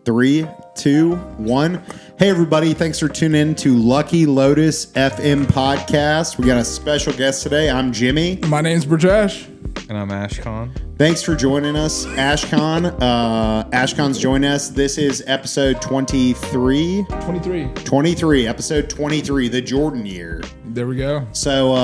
3, 2, 1. Hey, everybody. Thanks for tuning in to Lucky Lotus FM podcast. We got a special guest today. I'm Jimmy. My name's Brijesh. And I'm Ashkon. Thanks for joining us, Ashkon. Ashkon's joining us. This is episode 23. 23, episode 23, the Jordan year. There we go. So,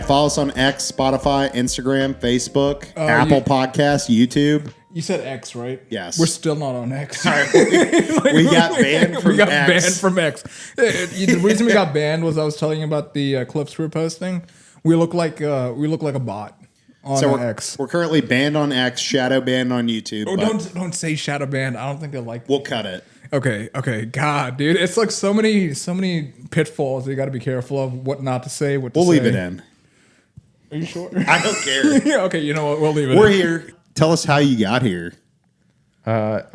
follow us on X, Spotify, Instagram, Facebook, Apple Podcasts, YouTube. You said X, right? Yes. We're still not on X. We got banned from X. We got banned from X. The reason we got banned was I was telling you about the clips we were posting. We look like a bot on X. We're currently banned on X, shadow banned on YouTube. Oh, don't say shadow banned. I don't think they like. We'll cut it. Okay. God, dude, it's like so many pitfalls. You got to be careful of what not to say. We'll leave it in. Are you sure? I don't care. Okay, you know what? We'll leave it. We're here. Tell us how you got here.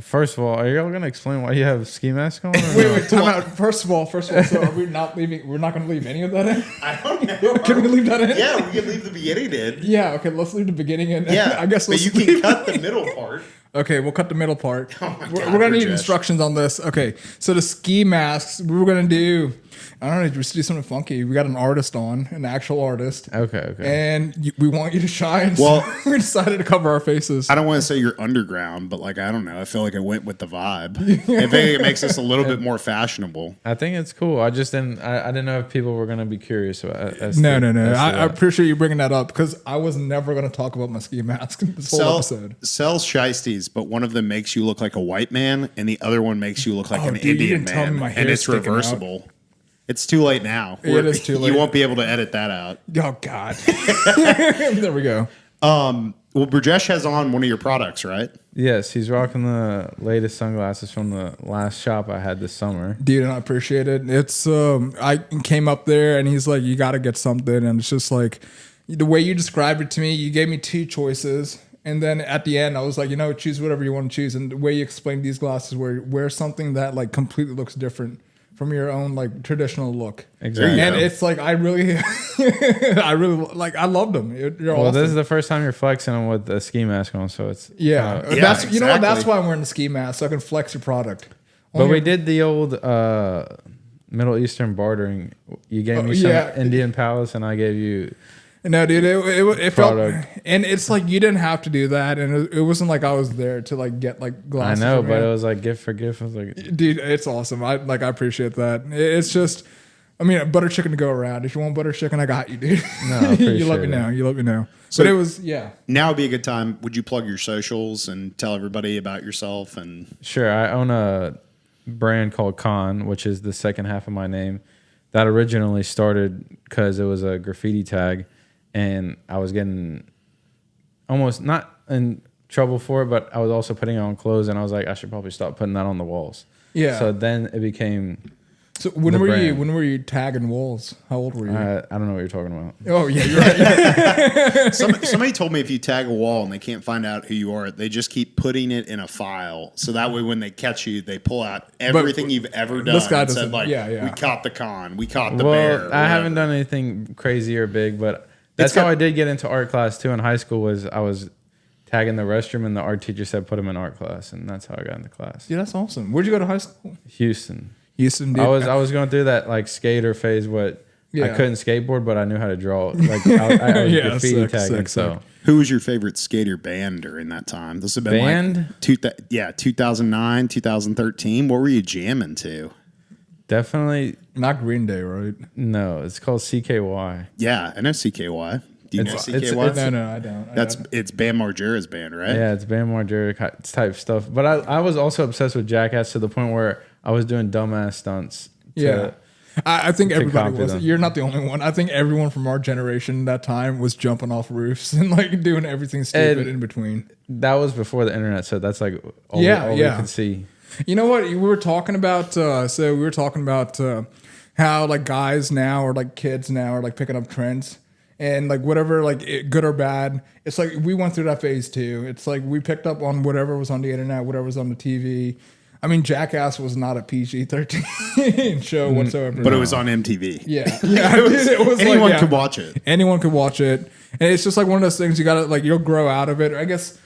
First of all, are y'all gonna explain why you have ski mask on? Wait, time out. First of all, so are we not leaving? We're not going to leave any of that in. I don't know. Can we leave that in? Yeah, we can leave the beginning in. Yeah. Okay. Let's leave the beginning in. Yeah, I guess. But you can cut the middle part. Okay, we'll cut the middle part. Oh my God, we're gonna need Brijesh. instructions on this. Okay, so the ski masks we were gonna do. I don't know, just do something funky. We got an artist on, an actual artist. Okay. And we want you to shine. Well, so we decided to cover our faces. I don't want to say you're underground, but like I don't know. I feel like it went with the vibe. I think it makes us a little bit more fashionable. I think it's cool. I just didn't. I didn't know if people were gonna be curious about. No. I appreciate you bringing that up because I was never gonna talk about my ski mask in this whole episode. Sells shiesties, but one of them makes you look like a white man, and the other one makes you look like an dude, you Indian didn't tell me man, my and hair's it's sticking reversible. It's too late now. It is too late. You won't be able to edit that out. Oh God. There we go. Well, Brijesh has on one of your products, right? Yes, he's rocking the latest sunglasses from the last shop I had this summer. Dude, and I appreciate it. It's I came up there and he's like, you got to get something, and it's just like the way you described it to me. You gave me two choices, and then at the end, I was like, choose whatever you want to choose. And the way you explained these glasses, where wear something that like completely looks different from your own like traditional look. Exactly. And it's like I really loved them. You're Well, awesome. this is the first time you're flexing them with a ski mask on, so it's That's exactly. you know what, that's why I'm wearing the ski mask, so I can flex your product. But we did the old Middle Eastern bartering. You gave me some Indian palace, and I gave you. No, dude, it felt, Product. and it's like you didn't have to do that, and it wasn't like I was there to like get like I glasses. know, from but you. it was like gift for gift. I was like, Dude, it's awesome. I appreciate that. It's just, I mean, butter chicken to go around. If you want butter chicken, I got you, dude. No, I appreciate you let me it. know. You let me know. So but it was Now would be a good time. Would you plug your socials and tell everybody about yourself? And sure, I own a brand called Kon, which is the second half of my name. That originally started because it was a graffiti tag. And I was getting almost not in trouble for it, but I was also putting it on clothes, and I was like, I should probably stop putting that on the walls. Yeah. So then it became. So when the were brand. you tagging walls? How old were you? I don't know what you're talking about. Oh yeah, you're right. somebody told me if you tag a wall and they can't find out who you are, they just keep putting it in a file. So that way when they catch you, they pull out everything you've ever done. This guy and said doesn't- like, yeah. we caught the con, we caught the bear. or I haven't whatever. done anything crazy or big, but that's It's got- how I did get into art class too in high school. Was I was tagging the restroom, and the art teacher said put him in art class, and that's how I got into class. Yeah, that's awesome. Where'd you go to high school? Houston. Houston, dude. I was going through that like skater phase. I Yeah. couldn't skateboard, but I knew how to draw. Like I was Yeah, graffiti sick, tagging. sick, so sick. Who was your favorite skater band during that time? This would have been Band? like 2009, 2013. What were you jamming to? definitely Not Green Day, right? no. It's called CKY. Yeah, I know CKY. Do you know It's- CKY? No, I don't. It's Bam Margera's band, right? Yeah, it's Bam Margera type stuff. But I was also obsessed with Jackass to the point where I was doing dumbass stunts. Yeah. I think everybody copy was. them. You're not the only one. I think everyone from our generation that time was jumping off roofs and like doing everything stupid And- in between. That was before the internet, so that's like all Yeah, we yeah. could see. You know what? We were talking about. How like guys now or like kids now are like picking up trends and like whatever, like good or bad. It's like we went through that phase too. It's like we picked up on whatever was on the internet, whatever was on the TV. I mean, Jackass was not a PG-13 show whatsoever. But it was on MTV. Yeah, it was Anyone like, could watch it. Anyone could watch it, and it's just like one of those things you gotta like. You'll grow out of it. I guess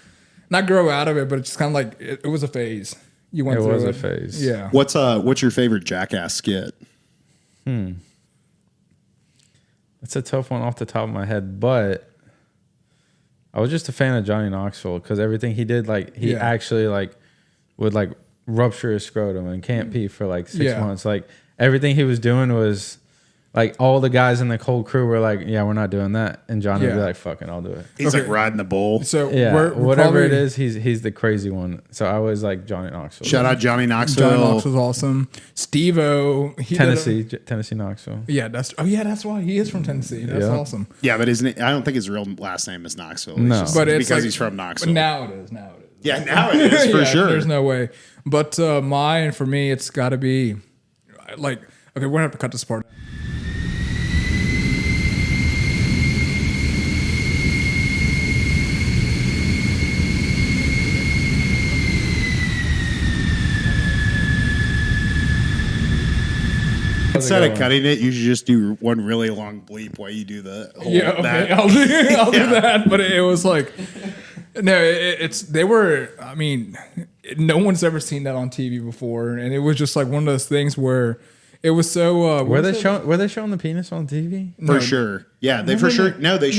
not grow out of it, but it's just kind of like it was a phase. You went It through was it. a phase. Yeah. What's your favorite Jackass skit? It's a tough one off the top of my head, but I was just a fan of Johnny Knoxville because everything he did, like he actually like would like rupture his scrotum and can't pee for like 6 months. Like everything he was doing was like all the guys in the whole crew were like, yeah, we're not doing that. And Johnny would be like, fucking, I'll do it. He's like riding the bull. So Yeah, we're whatever probably, it is, he's the crazy one. So I always like Johnny Knoxville. Shout out Johnny Knoxville. Johnny Knoxville's awesome. Steve-O. Tennessee Knoxville. Yeah, that's why he is from Tennessee. That's awesome. Yeah, but isn't it? I don't think his real last name is Knoxville. No. It's But it's because like- he's from Knoxville. Now it is. Yeah, now it is for Yeah, sure. There's no way. But mine, for me, it's got to be like, okay, we're going to have to cut this part. Instead of cutting it, you should just do one really long bleep while you do the whole Yeah, okay, that. I'll do that. But it was like, no, they were. I mean, no one's ever seen that on TV before, and it was just like one of those things where it was so. Were they showing the penis on TV? For sure. Yeah, they sure. No, they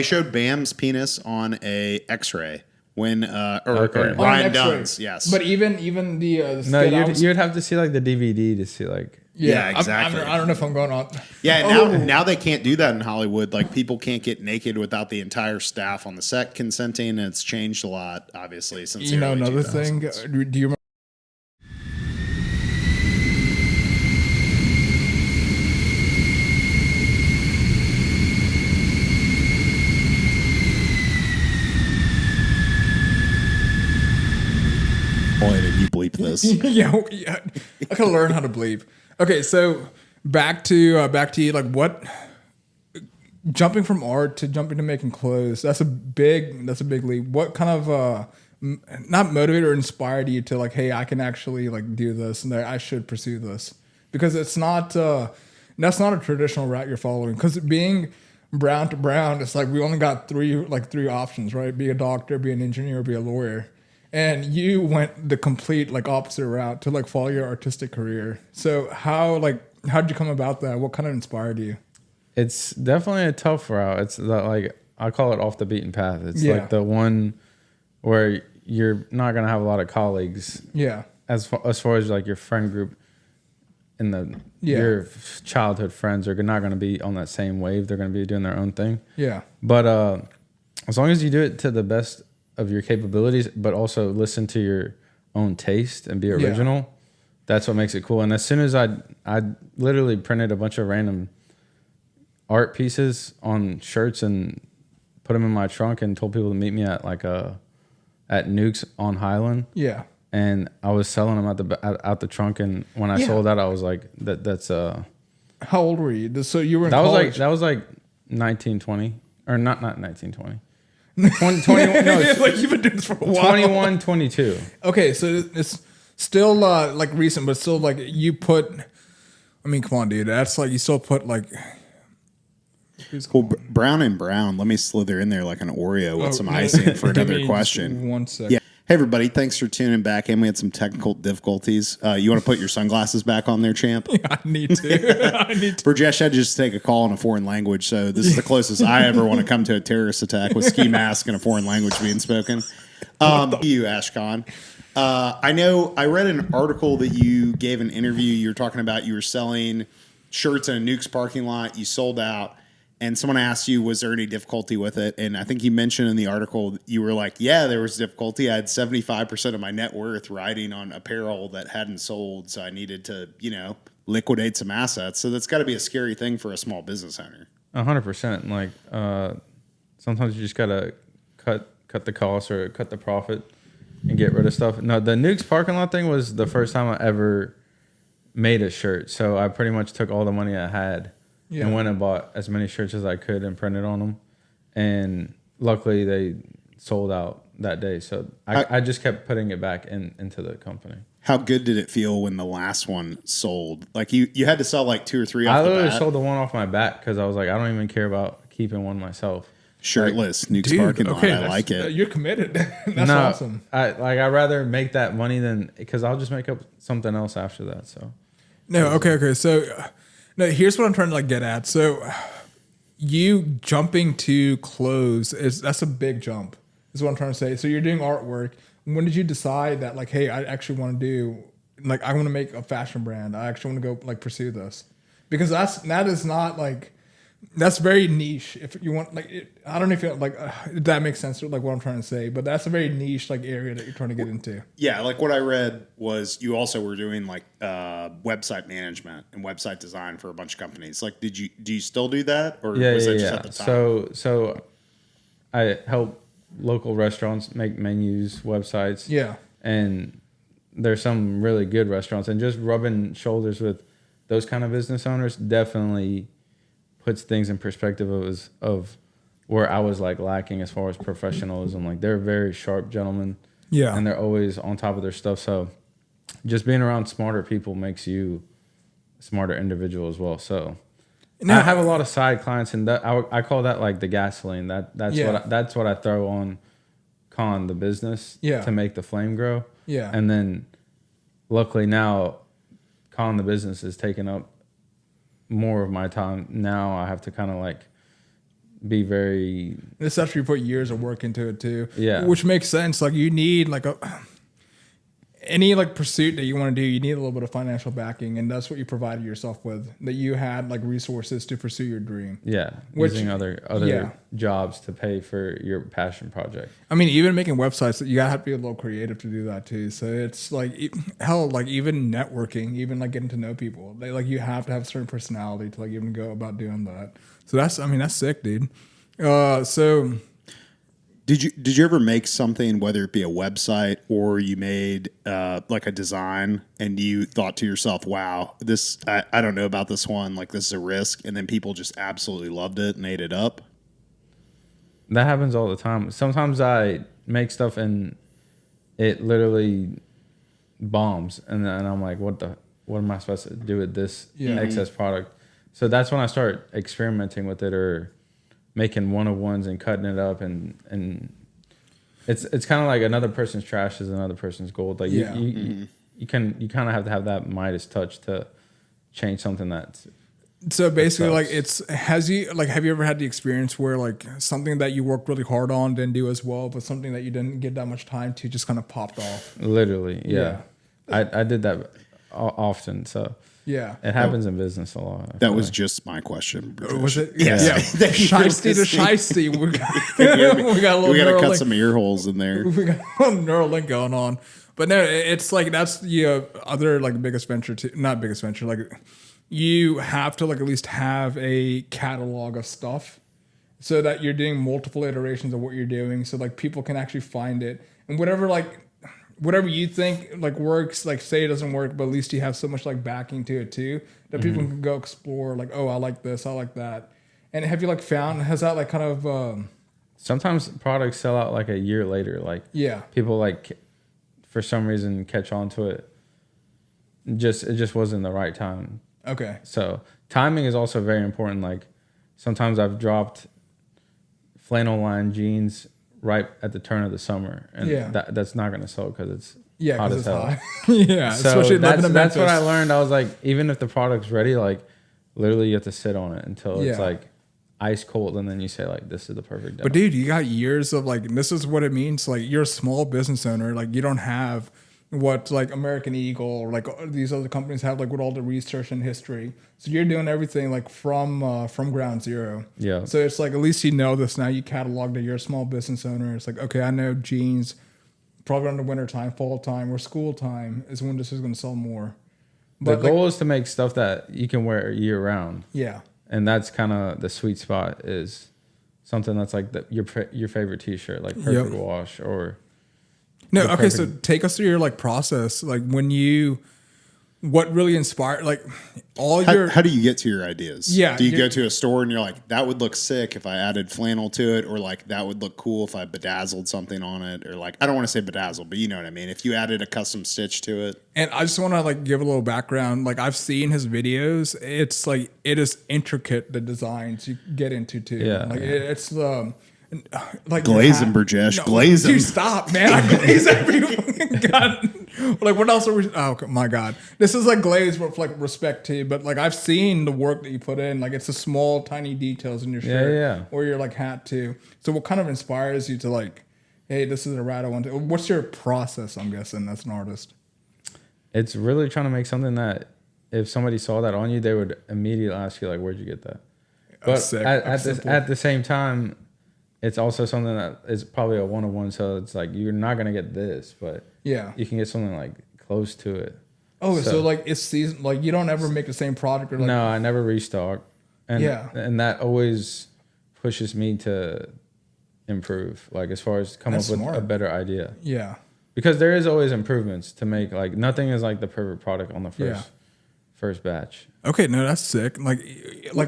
showed Bam's penis on a X-ray when or Ryan Dunn's. Yes, But even the No, skit I was- you'd have to see like the DVD to see like. Yeah, exactly. I don't know if I'm going on. Yeah, now they can't do that in Hollywood. Like people can't get naked without the entire staff on the set consenting, and it's changed a lot, obviously, since the early Another 2000s. thing. Do you remember? Boy, did you bleep this? yeah, I gotta learn how to bleep. Okay, so back to like what jumping from art to jumping to making clothes. That's a big leap. What kind of not motivated or inspired you to like, hey, I can actually like do this and I should pursue this, because it's not that's not a traditional route you're following. Because being brown to brown, it's like we only got three options, right? Be a doctor, be an engineer, be a lawyer. And you went the complete like opposite route to like follow your artistic career. So how'd you come about that? What kind of inspired you? It's definitely a tough route. It's like I call it off the beaten path. It's Yeah. like the one where you're not gonna have a lot of colleagues. Yeah. As far as like your friend group and your childhood friends are not gonna be on that same wave. They're gonna be doing their own thing. Yeah. But as long as you do it to the best of your capabilities, but also listen to your own taste and be original, that's what makes it cool. And as soon as I literally printed a bunch of random art pieces on shirts and put them in my trunk and told people to meet me at like at Nuke's on Highland. Yeah. And I was selling them out the trunk, and when I sold out, I was like, that's How old were you? So you were in that college. was like 1920 or not 1920. 21, no, it's like you've been doing this for a while. 21, 22. Okay, so it's still like recent, but still like you put. I mean, come on, dude. That's like you still put like. Well, brown and brown. Let me slither in there like an Oreo with some icing for Give another me question. just 1 second. Yeah. Hey, everybody. Thanks for tuning back in. We had some technical difficulties. You want to put your sunglasses back on there, champ? I need to. I need to. Brijesh had to just take a call in a foreign language, so this is the closest I ever want to come to a terrorist attack with ski mask and a foreign language being spoken. You, Ashkon. I know I read an article that you gave an interview. You were talking about you were selling shirts in a Nuke's parking lot. You sold out. And someone asked you, was there any difficulty with it? And I think you mentioned in the article, you were like, yeah, there was difficulty. I had 75% of my net worth riding on apparel that hadn't sold. So I needed to, liquidate some assets. So that's got to be a scary thing for a small business owner. 100%. Like sometimes you just gotta cut the cost or cut the profit and get rid of stuff. No, the Nuke's parking lot thing was the first time I ever made a shirt. So I pretty much took all the money I had and went and bought as many shirts as I could and printed on them. And luckily they sold out that day. So I just kept putting it back into the company. How good did it feel when the last one sold? Like you had to sell like 2 or 3 off I the literally bat. sold the one off my back because I was like, I don't even care about keeping one myself. Shirtless, Nuke's Dude, parking lot. okay, I like it. You're committed. That's awesome. I'd rather make that money than because I'll just make up something else after that. So No, okay. So, no, here's what I'm trying to like get at. So, you jumping to clothes that's a big jump. Is what I'm trying to say. So you're doing artwork. When did you decide that like, hey, I actually want to do like I want to make a fashion brand. I actually want to go like pursue this because that is not like. That's very niche. If you want, like, I don't know if you like if that makes sense. Like what I'm trying to say, but that's a very niche like area that you're trying to get into. Yeah, like what I read was you also were doing like website management and website design for a bunch of companies. Like, do you still do that, or was that just at the time? So I help local restaurants make menus, websites. Yeah, and there's some really good restaurants, and just rubbing shoulders with those kind of business owners definitely puts things in perspective of where I was like lacking as far as professionalism. Like they're very sharp gentlemen, yeah, and they're always on top of their stuff. So just being around smarter people makes you a smarter individual as well. So I have a lot of side clients, and that I call that like the gasoline. That's what I throw on Kon the business to make the flame grow. Yeah, and then luckily now Kon the business is taking up more of my time. Now I have to kind of like be very. This after you put years of work into it too. Yeah, which makes sense. Like you need like any like pursuit that you want to do, you need a little bit of financial backing, and that's what you provided yourself with. That you had like resources to pursue your dream. Yeah, using other jobs to pay for your passion project. I mean, even making websites, you gotta have to be a little creative to do that too. So it's like hell, like even networking, even like getting to know people. They like you have to have a certain personality to like even go about doing that. So that's sick, dude. So. Did you ever make something, whether it be a website or you made like a design, and you thought to yourself, "Wow, this I don't know about this one. Like this is a risk," and then people just absolutely loved it and ate it up? That happens all the time. Sometimes I make stuff and it literally bombs, and then I'm like, "What am I supposed to do with this excess product?" So that's when I start experimenting with it or making one-of-ones and cutting it up, and it's kind of like another person's trash is another person's gold. Like you kind of have to have that Midas touch to change something that's. So basically, like have you ever had the experience where like something that you worked really hard on didn't do as well, but something that you didn't get that much time to just kind of popped off? Literally, yeah. I did that often, so. Yeah, it happens in business a lot. That was just my question. Was it? Yeah. Shiesty to shiesty. We got to cut some ear holes in there. We got a little Neuralink going on. But no, it's like that's the other like biggest venture too. Not biggest venture. Like you have to like at least have a catalog of stuff so that you're doing multiple iterations of what you're doing. So like people can actually find it, and whatever you think like works, like say it doesn't work, but at least you have so much like backing to it too that people can go explore. Like, oh, I like this, I like that. And have you like found has that like kind of? Sometimes products sell out like a year later. Like people like for some reason catch on to it. It just wasn't the right time. Okay. So timing is also very important. Like sometimes I've dropped flannel line jeans right at the turn of the summer, and that's not going to sell because it's hot as hell. Yeah, so especially living in Memphis. That's what I learned. I was like, even if the product's ready, like literally you have to sit on it until it's like ice cold, and then you say like, this is the perfect demo. But dude, you got years of like, this is what it means. Like you're a small business owner. Like you don't have what like American Eagle or like these other companies have, like with all the research and history. So you're doing everything like from ground zero. Yeah. So it's like, at least you know this now. You catalog that you're a small business owner. It's like, okay, I know jeans probably in the winter time, fall time, or school time is when this is going to sell more. But the goal is to make stuff that you can wear year round. Yeah. And that's kind of the sweet spot, is something that's like your favorite t-shirt, like Perfect Wash or. No, okay, so take us through your like process, like what really inspired, like how do you get to your ideas? Yeah. Do you go to a store and you're like, that would look sick if I added flannel to it, or like that would look cool if I bedazzled something on it, or like, I don't want to say bedazzled, but you know what I mean? If you added a custom stitch to it. And I just want to like give a little background. Like I've seen his videos. It's like, it is intricate, the designs you get into too. Yeah. Like it's like Glaze them, Brijesh. Glaze them. Dude, stop, man. I glaze every fucking God. Like, what else are we? Oh my God, this is like glaze with like respect to you, but like I've seen the work that you put in. Like, it's the small, tiny details in your shirt or your like hat too. So, what kind of inspires you to like, hey, this is a rat I want to? What's your process? I'm guessing as an artist. It's really trying to make something that if somebody saw that on you, they would immediately ask you like, "Where'd you get that?" But at the same time, it's also something that is probably a one-on-one. So it's like you're not gonna get this, but you can get something like close to it. Oh, so like it's season. Like you don't ever make the same product, or like no, I never restock, and and that always pushes me to improve. Like as far as come up with a better idea. Yeah, because there is always improvements to make. Like nothing is like the perfect product on the first batch. Okay, no, that's sick. Like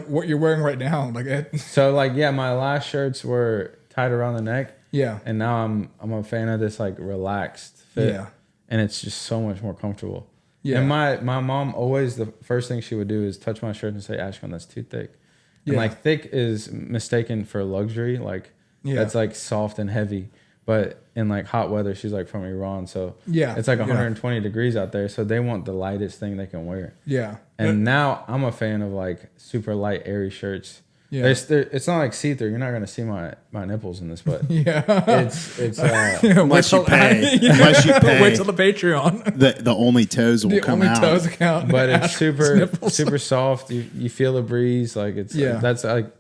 what you're wearing right now, like it. So like my last shirts were tied around the neck. Yeah. And now I'm a fan of this like relaxed fit. Yeah. And it's just so much more comfortable. Yeah. And my mom always, the first thing she would do is touch my shirt and say, "Ashkon, that's too thick." And like thick is mistaken for luxury. Like that's like soft and heavy. But in like hot weather, she's like from Iran, so it's like 120 degrees out there. So they want the lightest thing they can wear. Yeah. And now I'm a fan of like super light, airy shirts. Yeah. It's not like see through. You're not gonna see my nipples in this, but it's unless you pay. Unless you pay. Wait till the Patreon. The only toes will come out. Toes count. But it's super soft. You feel the breeze. Like it's that's like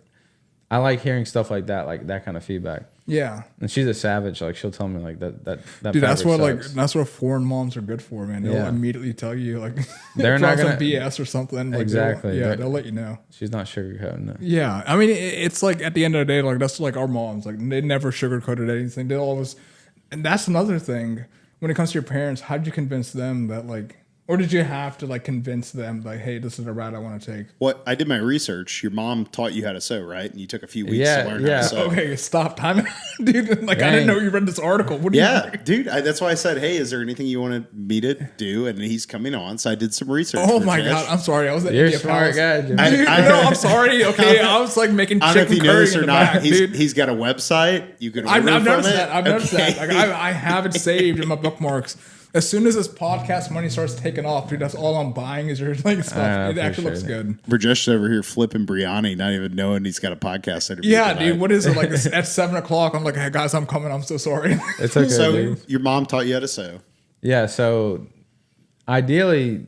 I like hearing stuff like that kind of feedback. Yeah, and she's a savage. Like she'll tell me like that. Dude, that's what sucks. That's what foreign moms are good for, man. They'll immediately tell you like they're not gonna some BS or something. Like, exactly. They'll let you know. She's not sugarcoating it. Yeah, I mean it's like at the end of the day, like that's like our moms. Like they never sugarcoated anything. They always, and that's another thing when it comes to your parents. How did you convince them that like? Or did you have to like convince them like, hey, this is a route I want to take? What I did my research. Your mom taught you how to sew, right? And you took a few weeks to learn how to sew. Okay, stop time, dude. Like I didn't know you read this article. What do you dude. That's why I said, hey, is there anything you wanted me to do? And he's coming on, so I did some research. Oh my God, I'm sorry. I was at You're a smart guy, Jimmy. I'm sorry. Okay, I was like making chicken curry in the back, dude. He's got a website. You can. I've noticed that. I've noticed that. Like, I have it saved in my bookmarks. As soon as this podcast money starts taking off, dude, that's all I'm buying is your like stuff. It actually looks good. Brijesh over here flipping biryani, not even knowing he's got a podcast interview. Yeah, tonight. Dude, what is it like? At 7:00, I'm like, hey guys, I'm coming. I'm so sorry. It's okay. So dude. Your mom taught you how to sew. Yeah. So ideally,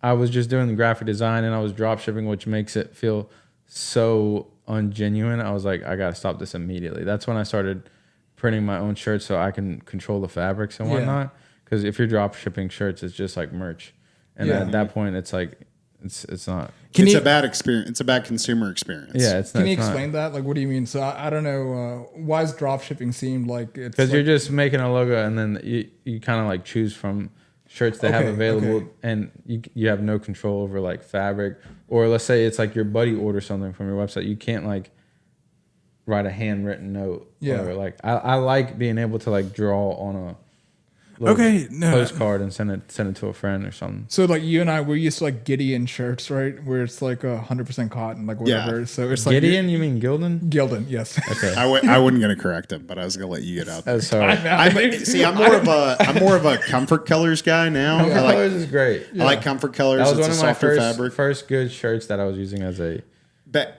I was just doing the graphic design and I was drop shipping, which makes it feel so ungenuine. I was like, I gotta stop this immediately. That's when I started printing my own shirts so I can control the fabrics and whatnot. Because if you're drop shipping shirts, it's just like merch, and at that point, it's like it's not. It's a bad experience. It's a bad consumer experience. Yeah, it's not. Can you explain that? Like, what do you mean? So I don't know. Why is drop shipping seemed like it's because you're just making a logo, and then you kind of like choose from shirts they have available, and you have no control over like fabric, or let's say it's like your buddy orders something from your website, you can't like write a handwritten note. Yeah, or like I like being able to like draw on a postcard and send it to a friend or something. So like you and I, we're used to like Gideon shirts, right? Where it's like 100% cotton, like whatever. Yeah. So it's like Gideon. You mean Gildan? Gildan, yes. Okay. I wasn't gonna correct him, but I was gonna let you get out there. Oh, sorry. I'm more of a comfort colors guy now. Comfort colors is great. I like comfort colors. That was one of my first good shirts that I was using as a.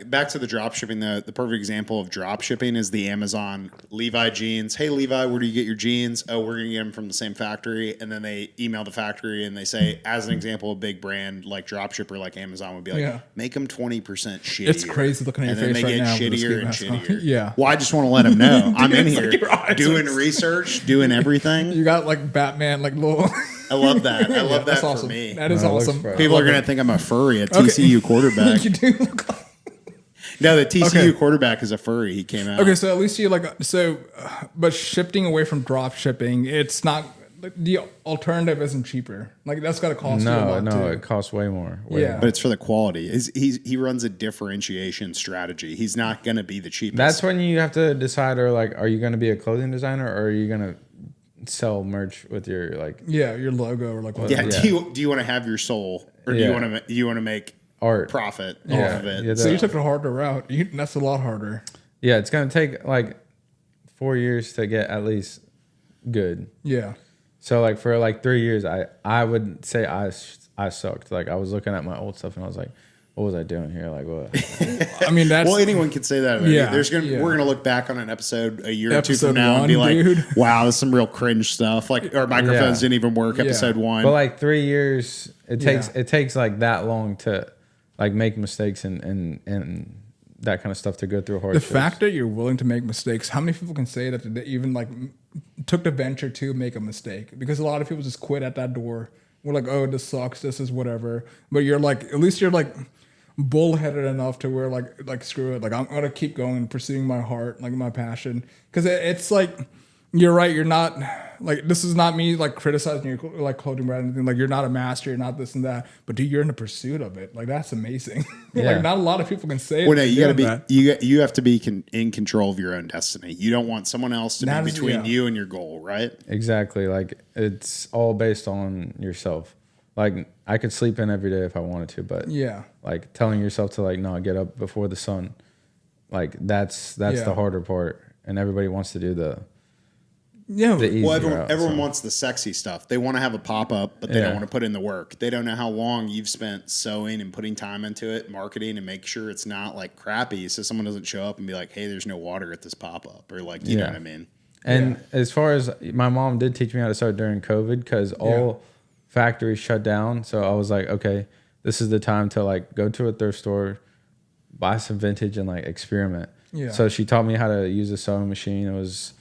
Back to the drop shipping. The perfect example of drop shipping is the Amazon Levi jeans. Hey Levi, where do you get your jeans? Oh, we're gonna get them from the same factory. And then they email the factory and they say, as an example, a big brand like drop shipper like Amazon would be like, make them 20% shittier. It's crazy looking at your face right now. And then they get shittier and shittier. Yeah. Well, I just want to let them know I'm in here doing research, doing everything. You got like Batman, like little. I love that. I love that for awesome. me. That is awesome. People are gonna think I'm a furry, a TCU quarterback. You do look like. No, the TCU quarterback is a furry. He came out. Okay, so at least you but shifting away from drop shipping, it's not the alternative isn't cheaper. Like that's got to cost you a lot too. It costs way more. But it's for the quality. He runs a differentiation strategy. He's not going to be the cheapest. That's when you have to decide, or like, are you going to be a clothing designer, or are you going to sell merch with your like your logo or like whatever. Do you want to have your soul, or do you want to make art profit off of it? So you took the harder route. That's a lot harder. Yeah, it's gonna take like 4 years to get at least good. Yeah. So like for like 3 years, I would say I sucked. Like I was looking at my old stuff and I was like, what was I doing here? Like what? I mean, that's Well, anyone can say that. About Yeah, We're gonna look back on an episode a year or two Episode from now and one, be like, dude. "Wow, there's some real cringe stuff." Like our microphones didn't even work. Yeah. Episode 1. But like 3 years, it takes Yeah. it takes like that long to like make mistakes and that kind of stuff to go through the hardships. fact that you're willing to make mistakes. How many people can say that they even like took the venture to make a mistake? Because a lot of people just quit at that door. We're like, oh, this sucks. This is whatever. But you're like, at least you're like bullheaded enough to where like screw it. Like I'm gonna keep going and pursuing my heart, like my passion. Because it's like you're right. You're not like this is not me like criticizing your like clothing brand or anything. Like you're not a master. You're not this and that. But dude, you're in the pursuit of it. Like that's amazing. Yeah. Like not a lot of people can say. Well, that no, you they're got to be doing that. you have to be in control of your own destiny. You don't want someone else to That be is- between yeah. you and your goal, right? Exactly. Like it's all based on yourself. Like I could sleep in every day if I wanted to, but Yeah. like telling yourself to like no, get up before the sun. Like that's Yeah. the harder part, and everybody wants to do the Yeah. easy Well, route, everyone so. wants the sexy stuff. They want to have a pop up, but they Yeah. don't want to put in the work. They don't know how long you've spent sewing and putting time into it, marketing, and make sure it's not like crappy, so someone doesn't show up and be like, "Hey, there's no water at this pop up," or like, you know Yeah. what I mean? And as far as my mom did teach me how to sew during COVID because all factories shut down. So I was like, okay, this is the time to like go to a thrift store, buy some vintage and like experiment. Yeah. So she taught me how to use a sewing machine. It was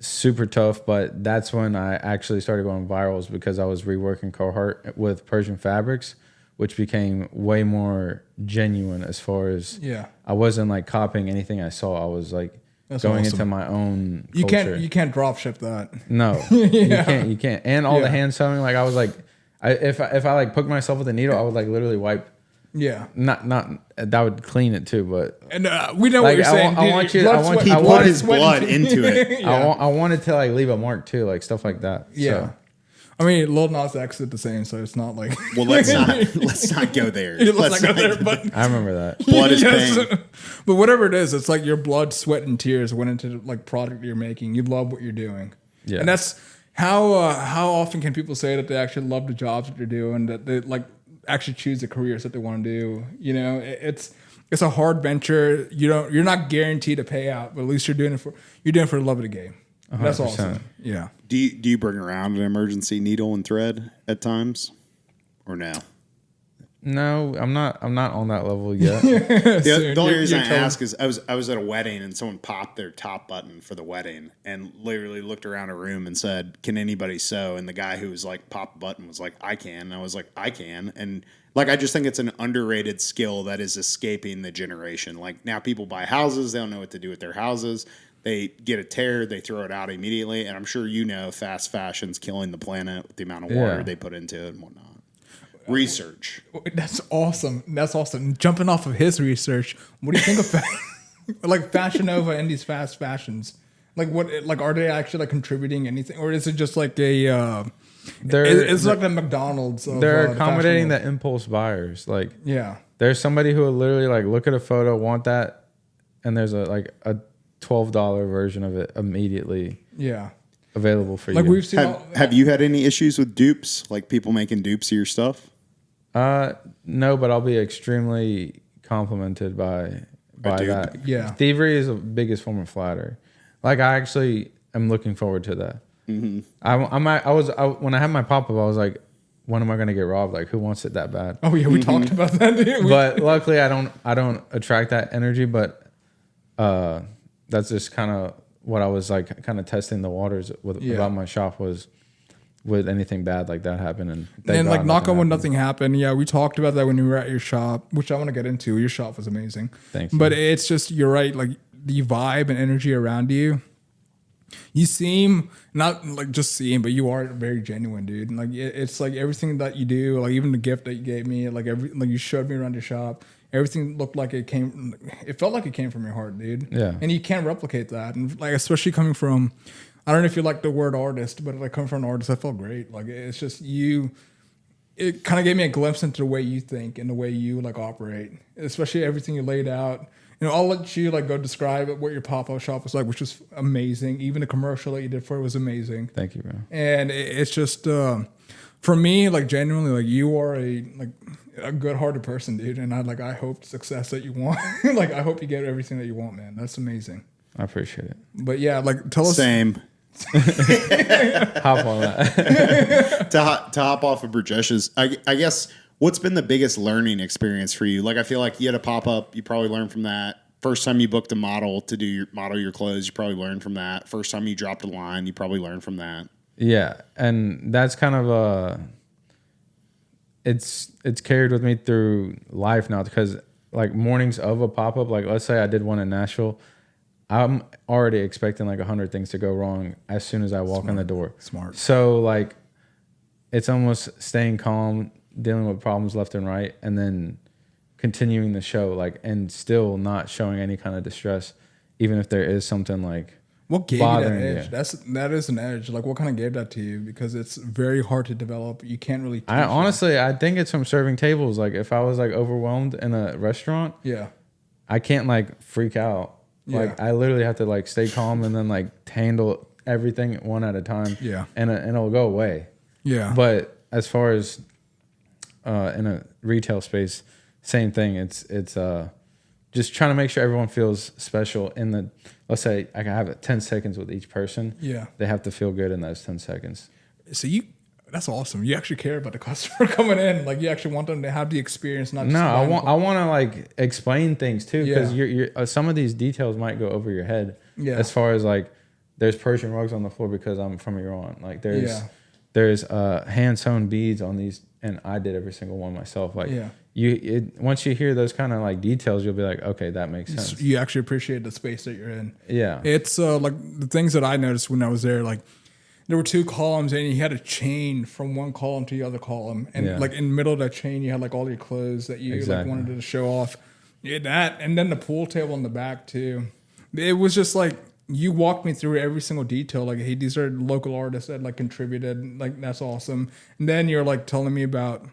super tough, but that's when I actually started going virals because I was reworking Carhartt with Persian fabrics, which became way more genuine as far as Yeah. I wasn't like copying anything I saw. I was like That's going awesome. into my own You culture. can't drop ship that. No, you can't. And all the Yeah. hand sewing, like I was like, if I like poke myself with a needle, I would like literally wipe. Yeah. Not that would clean it too, but And we know Like, what you're saying. I dude. want you- Blood, I want- sweat, he He I put want his sweat, blood and- into it. Yeah. I wanted to like leave a mark too, like stuff like that. Yeah. So, I mean, Lil Nas X did the same, so it's not like. Well, let's not go there. Let's not go there, but I remember that. blood is Yes. pain. But whatever it is, it's like your blood, sweat, and tears went into like product you're making. You love what you're doing, Yeah. and that's how often can people say that they actually love the jobs that they're doing, that they like actually choose the careers that they want to do. You know, it's a hard venture. You're not guaranteed a payout, but at least you're doing it for the love of the game. That's 100%. awesome. Yeah. Do you bring around an emergency needle and thread at times, or no? No, I'm not on that level yet. The only You're reason I telling- ask is I was at a wedding and someone popped their top button for the wedding and literally looked around a room and said, "Can anybody sew?" And the guy who was like popped the button was like, "I can." And I was like, "I can." And like I just think it's an underrated skill that is escaping the generation. Like now people buy houses, they don't know what to do with their houses. They get a tear, they throw it out immediately, and I'm sure you know fast fashion's killing the planet with the amount of water Yeah. they put into it and whatnot. Research. That's awesome. That's awesome. Jumping off of his research, what do you think of like Fashion Nova and these fast fashions? Like what? Like are they actually like contributing anything, or is it just like a? It's like the McDonald's. Of, They're the accommodating fashion the impulse buyers. Like world. Yeah. there's somebody who will literally like look at a photo, want that, and there's a $12 version of it immediately Yeah. available for Like you. we've seen. Have you had any issues with dupes? Like people making dupes of your stuff? No, but I'll be extremely complimented by dude. that. Yeah. Thievery is the biggest form of flattery. Like I actually am looking forward to that. Mm-hmm. When I had my pop up, I was like, when am I going to get robbed? Like who wants it that bad? Oh yeah, we talked about that. Dude. But luckily I don't attract that energy, but that's just kind of what I was like kind of testing the waters with about my shop was with anything bad like that happen and And like knock on wood, happened. nothing happened. Yeah, we talked about that when we were at your shop, which I want to get into. Your shop was amazing. Thanks. But it's just you're right. Like the vibe and energy around you. You seem not like just seem, but you are very genuine, dude. And like it's like everything that you do, like even the gift that you gave me, like you showed me around your shop. Everything looked like it came. It felt like it came from your heart, dude. Yeah. And you can't replicate that. And like especially coming from, I don't know if you like the word artist, but like coming from an artist, I felt great. Like it's just you. It kind of gave me a glimpse into the way you think and the way you like operate, especially everything you laid out. I'll let you like go describe what your pop-up shop was like, which was amazing. Even the commercial that you did for it was amazing. Thank you, bro. And it's just for me, like genuinely, like you are a good-hearted person, dude. And I hope the success that you want. Like I hope you get everything that you want, man. That's amazing. I appreciate it. But yeah, like tell us. Same. Hop on that. To hop off of Brujesh's, I guess what's been the biggest learning experience for you? Like I feel like you had a pop up, you probably learned from that. First time you booked a model to do your model your clothes, you probably learned from that. First time you dropped a line, you probably learned from that. Yeah, and that's kind of it's carried with me through life now because like mornings of a pop up, like let's say I did one in Nashville. I'm already expecting like 100 things to go wrong as soon as I walk in the door. Smart. So like, it's almost staying calm, dealing with problems left and right, and then continuing the show, like, and still not showing any kind of distress, even if there is something like what gave you that bothering edge? you. That is an edge. Like what kind of gave that to you? Because it's very hard to develop. You can't really. Honestly, I think it's from serving tables. Like if I was like overwhelmed in a restaurant, yeah, I can't like freak out. Like I literally have to like stay calm and then like handle everything one at a time. Yeah. And it'll go away. Yeah. But as far as in a retail space, same thing. It's just trying to make sure everyone feels special in the, let's say I can have 10 seconds with each person. Yeah. They have to feel good in those 10 seconds. So that's awesome. You actually care about the customer coming in. Like you actually want them to have the experience. Not just I want to like explain things too, because you're some of these details might go over your head. Yeah. As far as like, there's Persian rugs on the floor because I'm from Iran. Like there's hand sewn beads on these, and I did every single one myself. Like once you hear those kind of like details, you'll be like, okay, that makes sense. You actually appreciate the space that you're in. Yeah. It's like the things that I noticed when I was there, like. There were two columns, and you had a chain from one column to the other column, and like in the middle of that chain, you had like all your clothes that you like wanted to show off. Yeah, that, and then the pool table in the back too. It was just like you walked me through every single detail. Like, hey, these are local artists that like contributed. Like that's awesome. And then you're like telling me about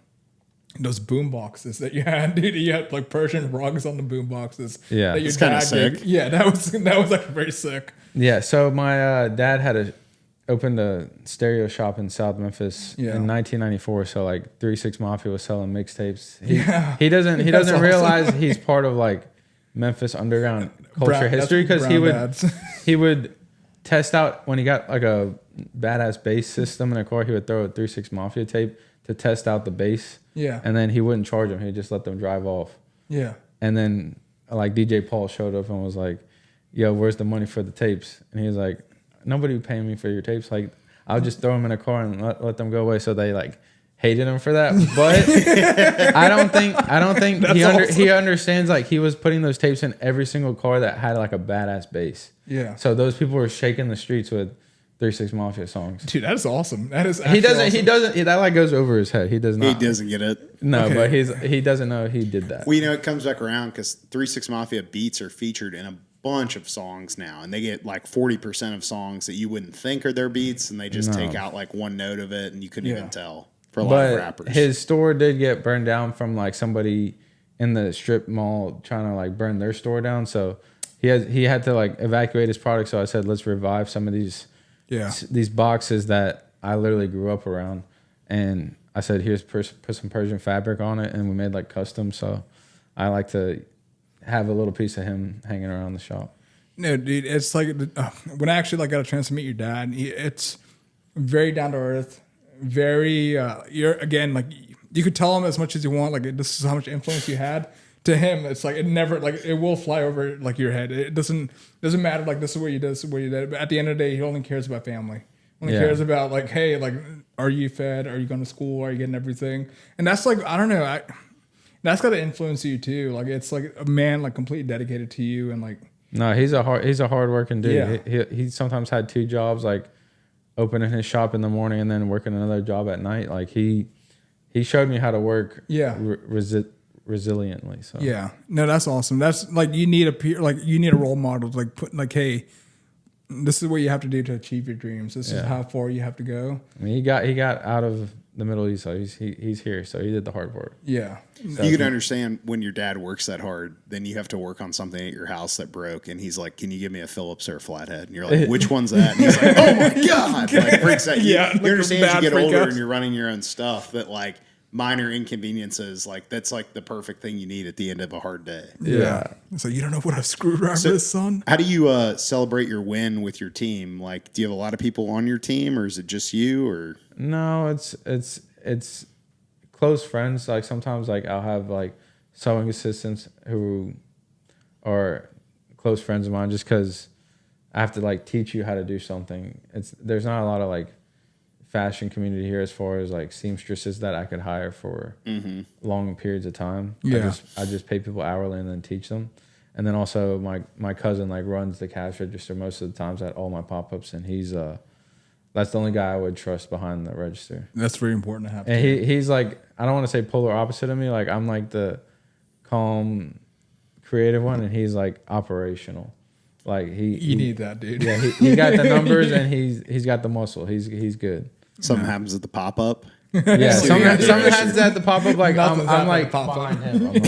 those boomboxes that you had, dude. You had like Persian rugs on the boomboxes. Yeah, that your it's kind of dad sick. Yeah, that was like very sick. Yeah. So my dad had opened a stereo shop in South Memphis in 1994. So like 3-6 Mafia was selling mixtapes. He doesn't awesome. realize he's part of like Memphis underground culture history, because he would test out when he got like a badass bass system in a car. He would throw a 3-6 Mafia tape to test out the bass. Yeah. And then he wouldn't charge them. He'd just let them drive off. Yeah. And then like DJ Paul showed up and was like, yo, where's the money for the tapes? And he was like, nobody would pay me for your tapes. Like, I'll just throw them in a car and let them go away. So they like hated him for that. But I don't think he understands, like, he was putting those tapes in every single car that had like a badass bass. Yeah. So those people were shaking the streets with 3-6 Mafia songs. Dude, that is awesome. That is he doesn't that like goes over his head. He does not. He doesn't get it. No, Okay. but he doesn't know he did that. Well, you know, it comes back around because 3-6 Mafia beats are featured in a bunch of songs now, and they get like 40% of songs that you wouldn't think are their beats, and they just take out like one note of it, and you couldn't even tell for a lot of rappers. His store did get burned down from like somebody in the strip mall trying to like burn their store down, so he had to like evacuate his product. So I said, let's revive some of these boxes that I literally grew up around, and I said, here's put some Persian fabric on it, and we made like custom. So I like to have a little piece of him hanging around the shop. No, dude, it's like when I actually like got a chance to meet your dad, it's very down to earth, very you're again, like you could tell him as much as you want, like this is how much influence you had. To him, it's like it never, like it will fly over like your head. It doesn't matter, like this is what you did, this is what you did. But at the end of the day, he only cares about family. Only cares about like, hey, like, are you fed? Are you going to school? Are you getting everything? And that's like, I don't know, that's got to influence you too. Like it's like a man like completely dedicated to you, and like no, he's a hard working dude. Yeah. He sometimes had 2 jobs, like opening his shop in the morning and then working another job at night. Like he showed me how to work resiliently. So no, that's awesome. That's like you need a role model to like put like, hey, this is what you have to do to achieve your dreams. This is how far you have to go. I mean, he got out of the Middle East, so he's here, so he did the hard part. Yeah. So You can understand when your dad works that hard, then you have to work on something at your house that broke, and he's like, "Can you give me a Phillips or a flathead?" And you're like, "Which one's that?" And he's like, "Oh my god!" Like freaks out. Yeah, You like understand as you bad get freak older outs. and you're running your own stuff that like minor inconveniences, like that's like the perfect thing you need at the end of a hard day. Yeah. So you don't know what a screwdriver is, son? How do you celebrate your win with your team? Like, do you have a lot of people on your team, or is it just you? Or No, it's close friends. Like sometimes like I'll have like sewing assistants who are close friends of mine just because I have to like teach you how to do something. There's not a lot of like fashion community here as far as like seamstresses that I could hire for long periods of time. Yeah. I just pay people hourly and then teach them. And then also my cousin like runs the cash register most of the times at all my pop-ups, and he's that's the only guy I would trust behind the register. That's very important to have. And he's like, I don't want to say polar opposite of me. Like I'm like the calm, creative one, and he's like operational. Like You need that, dude. Yeah, he got the numbers and he's got the muscle. He's good. something happens at the pop up? Yeah, something happens at the pop up. Like Nothing's I'm happening like at the pop-up. behind him. I'm like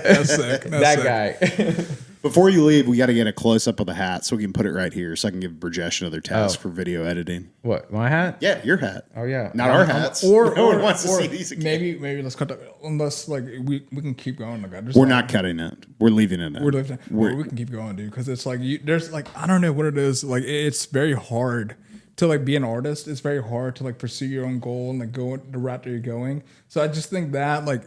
That's sick. That's that sick. guy. Before you leave, we got to get a close up of the hat so we can put it right here, so I can give Brijesh another task for video editing. What, my hat? Yeah, your hat. Oh yeah, Not our hats. Or no one wants to see these again. maybe let's cut that. Unless like we can keep going. Like, We're not cutting it. We're leaving it. We're lifting. Or we can keep going, dude. Because it's like there's like I don't know what it is. Like it's very hard to like be an artist. It's very hard to like pursue your own goal and like go the route that you're going. So I just think that like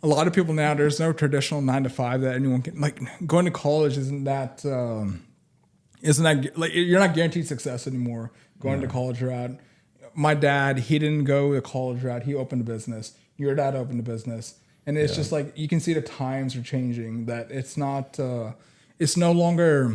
a lot of people now, there's no traditional 9 to 5 that anyone can like. Going to college isn't that like you're not guaranteed success anymore. Going to college route. My dad, he didn't go the college route. He opened a business. Your dad opened a business. And it's just like, you can see the times are changing, that it's not, it's no longer,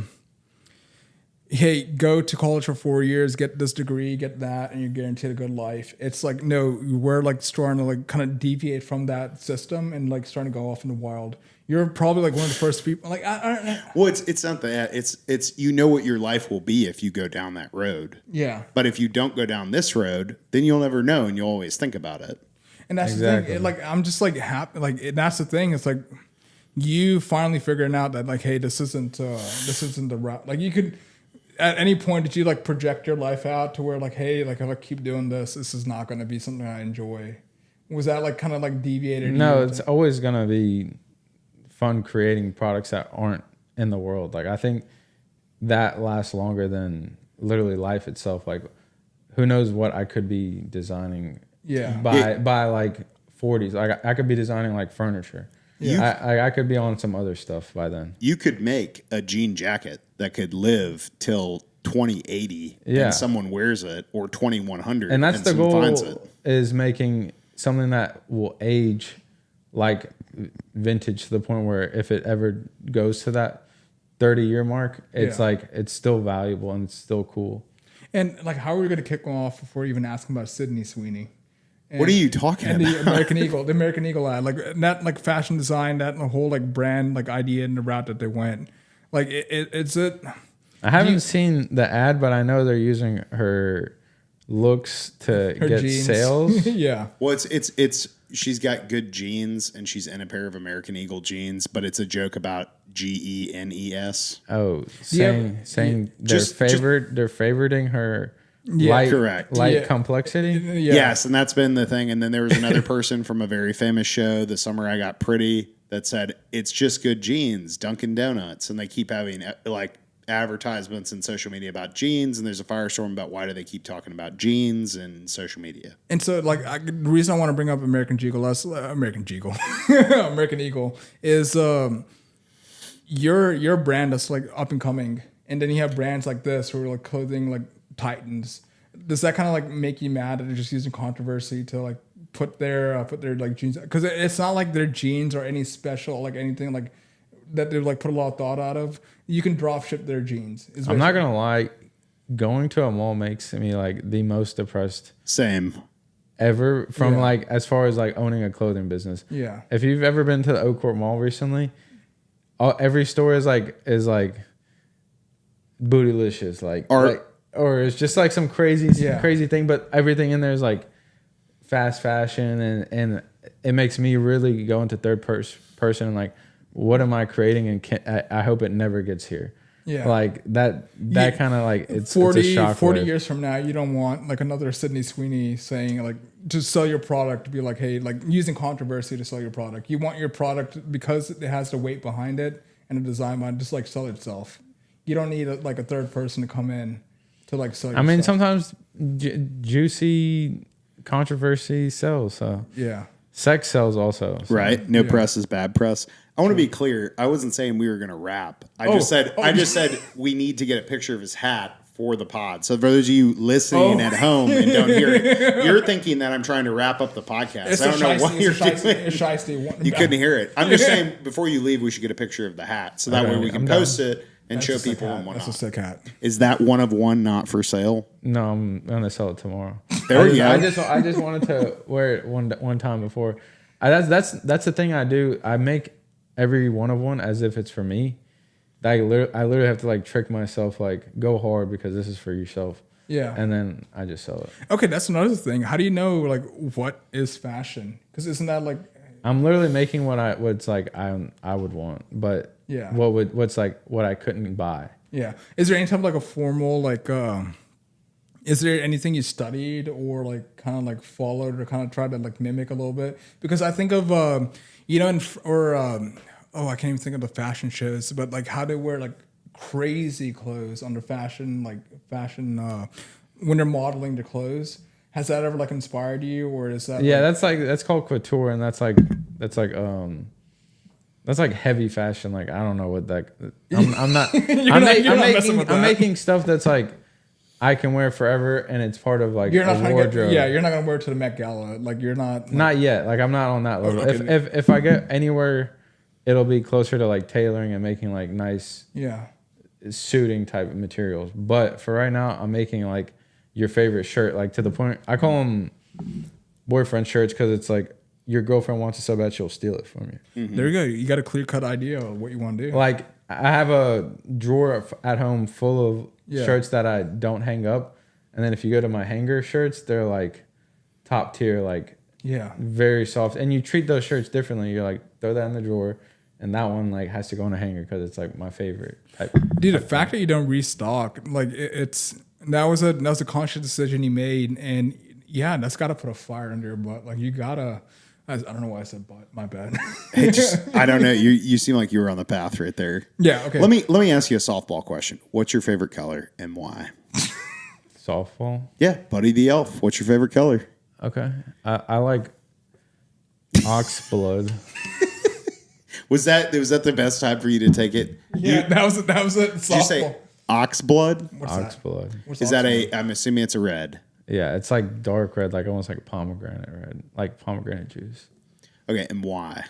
hey, go to college for 4 years, get this degree, get that, and you're guaranteed a good life. It's like, no, we're like starting to like kind of deviate from that system and like starting to go off in the wild. You're probably like one of the first people. Like, I don't know. Well, it's not that. It's you know what your life will be if you go down that road. Yeah. But if you don't go down this road, then you'll never know, and you'll always think about it. And that's the Exactly. thing. Like, I'm just like happy. Like, that's the thing. It's like you finally figuring out that like, hey, this isn't the route. Like, you could at any point did you like project your life out to where like, hey, like if I keep doing this is not going to be something I enjoy. Was that like kind of like deviated? No, it's always gonna be fun creating products that aren't in the world. Like I think that lasts longer than literally life itself. Like who knows what I could be designing by like 40s. Like I could be designing like furniture. Yeah. I could be on some other stuff by then. You could make a jean jacket that could live till 2080 and someone wears it, or 2100 And that's the someone goal, finds it. is making something that will age like vintage to the point where if it ever goes to that 30-year mark, it's like it's still valuable and it's still cool. And like, how are we going to kick them off before even asking about Sydney Sweeney? And, What are you talking and about? the American Eagle ad, like that, like fashion design, that and the whole like brand, like idea and the route that they went. Like it's it. I haven't seen the ad, but I know they're using her looks to get jeans. sales. Yeah. Well, it's she's got good jeans and she's in a pair of American Eagle jeans, but it's a joke about GENES. Oh, saying they're just- favoriting her light, correct. light complexity. Yeah. Yes, and that's been the thing. And then there was another person from a very famous show, The Summer I Got Pretty, that said, it's just good jeans, Dunkin' Donuts. And they keep having like advertisements in social media about jeans, and there's a firestorm about why do they keep talking about jeans in social media. And so, like, the reason I want to bring up American Eagle is your brand that's like up and coming, and then you have brands like this who are like clothing like titans. Does that kind of like make you mad that they're just using controversy to like put their like jeans? Because it's not like their jeans are any special, like anything like that they've like put a lot of thought out of. You can drop ship their jeans. I'm not gonna lie, going to a mall makes me like the most depressed Same. ever from like as far as like owning a clothing business. Yeah. If you've ever been to the Oak Court Mall recently, every store is like bootylicious, or it's just like some crazy thing, but everything in there is like fast fashion, and it makes me really go into third person and like, what am I creating? And I hope it never gets here. Yeah. Like that kind of like, it's 40 a shock 40 wave. years from now, you don't want like another Sydney Sweeney saying like, to sell your product, to be like, hey, like using controversy to sell your product. You want your product because it has the weight behind it and a design behind it, just like sell itself. You don't need like a third person to come in to like sell your I mean, stuff. sometimes juicy controversy sells. So Yeah. sex sells also. So. Right? No press is bad press. I want to be clear. I wasn't saying we were going to rap. I just said we need to get a picture of his hat for the pod. So for those of you listening at home and don't hear it, you're thinking that I'm trying to wrap up the podcast. I don't know what you're doing. You couldn't hear it. I'm just saying before you leave, we should get a picture of the hat so that way we can post it and show people and whatnot. That's a sick hat. Is that one of one not for sale? No, I'm gonna sell it tomorrow. There we go. I just wanted to wear it one time before. That's the thing I do. I make every one of one as if it's for me. I literally have to like trick myself, like go hard because this is for yourself. Yeah. And then I just sell it. Okay, that's another thing. How do you know like what is fashion? Because isn't that like I'm literally making what's like I would want, but yeah, what's like what I couldn't buy. Yeah. Is there any type of like a formal like is there anything you studied or like kind of like followed or kind of tried to like mimic a little bit? Because I think of I can't even think of the fashion shows, but like how they wear like crazy clothes under fashion when they're modeling their clothes. Has that ever like inspired you, or is that? Yeah, that's called couture, and that's like heavy fashion. Like I don't know what that. I'm not. I'm making stuff that's like I can wear forever, and it's part of like you're not a wardrobe. you're not gonna wear it to the Met Gala. Like you're not. Like, not yet. Like I'm not on that level. Okay. If I get anywhere, it'll be closer to like tailoring and making like nice suiting type of materials. But for right now, I'm making like your favorite shirt, like to the point I call them boyfriend shirts because it's like your girlfriend wants it so bad she'll steal it from you. Mm-hmm. There you go. You got a clear cut idea of what you want to do. Like I have a drawer at home full of shirts that I don't hang up, and then if you go to my hanger shirts, they're like top tier, like very soft, and you treat those shirts differently. You're like throw that in the drawer, and that one like has to go in a hanger because it's like my favorite type. Dude, the fact that you don't restock, like that was a conscious decision you made, and that's got to put a fire under your butt. Like you gotta. I don't know why I said butt. My bad. I don't know. You seem like you were on the path right there. Yeah. Okay. Let me ask you a softball question. What's your favorite color and why? Softball. Yeah, Buddy the Elf. What's your favorite color? Okay, I like oxblood. Was that the best time for you to take it? Yeah, that was it. Softball. Did you say oxblood? Oxblood. Is that I'm assuming it's a red. Yeah, it's like dark red, like almost like pomegranate red, like pomegranate juice. Okay, and why?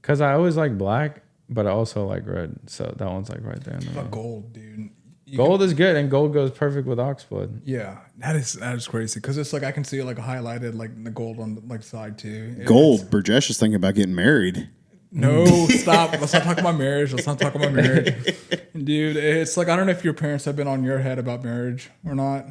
Because I always like black, but I also like red. So that one's like right there. But gold, dude. Gold is good, and gold goes perfect with oxblood. Yeah, that is crazy because it's like I can see it like highlighted like the gold on the like side too. Gold. Brijesh is thinking about getting married. No, stop. Let's not talk about marriage. Dude, it's like I don't know if your parents have been on your head about marriage or not.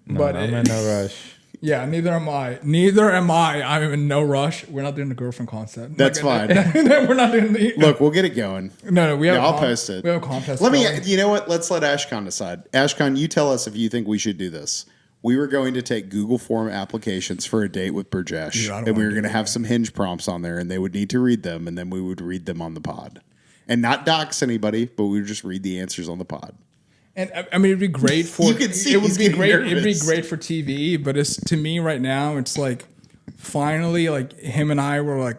No, but I'm in no rush. Yeah, neither am I. I'm in no rush. We're not doing the girlfriend concept. That's fine. We're not doing the... Look, we'll get it going. No, we have I'll post it. We have a contest. You know what? Let's let Ashkon decide. Ashkon, you tell us if you think we should do this. We were going to take Google form applications for a date with Brijesh, and we were going to have some hinge prompts on there, and they would need to read them, and then we would read them on the pod. And not dox anybody, but we would just read the answers on the pod. And I mean, it'd be great for you can see it would be great. Nervous. It'd be great for TV, but it's to me right now. It's like finally, like him and I we're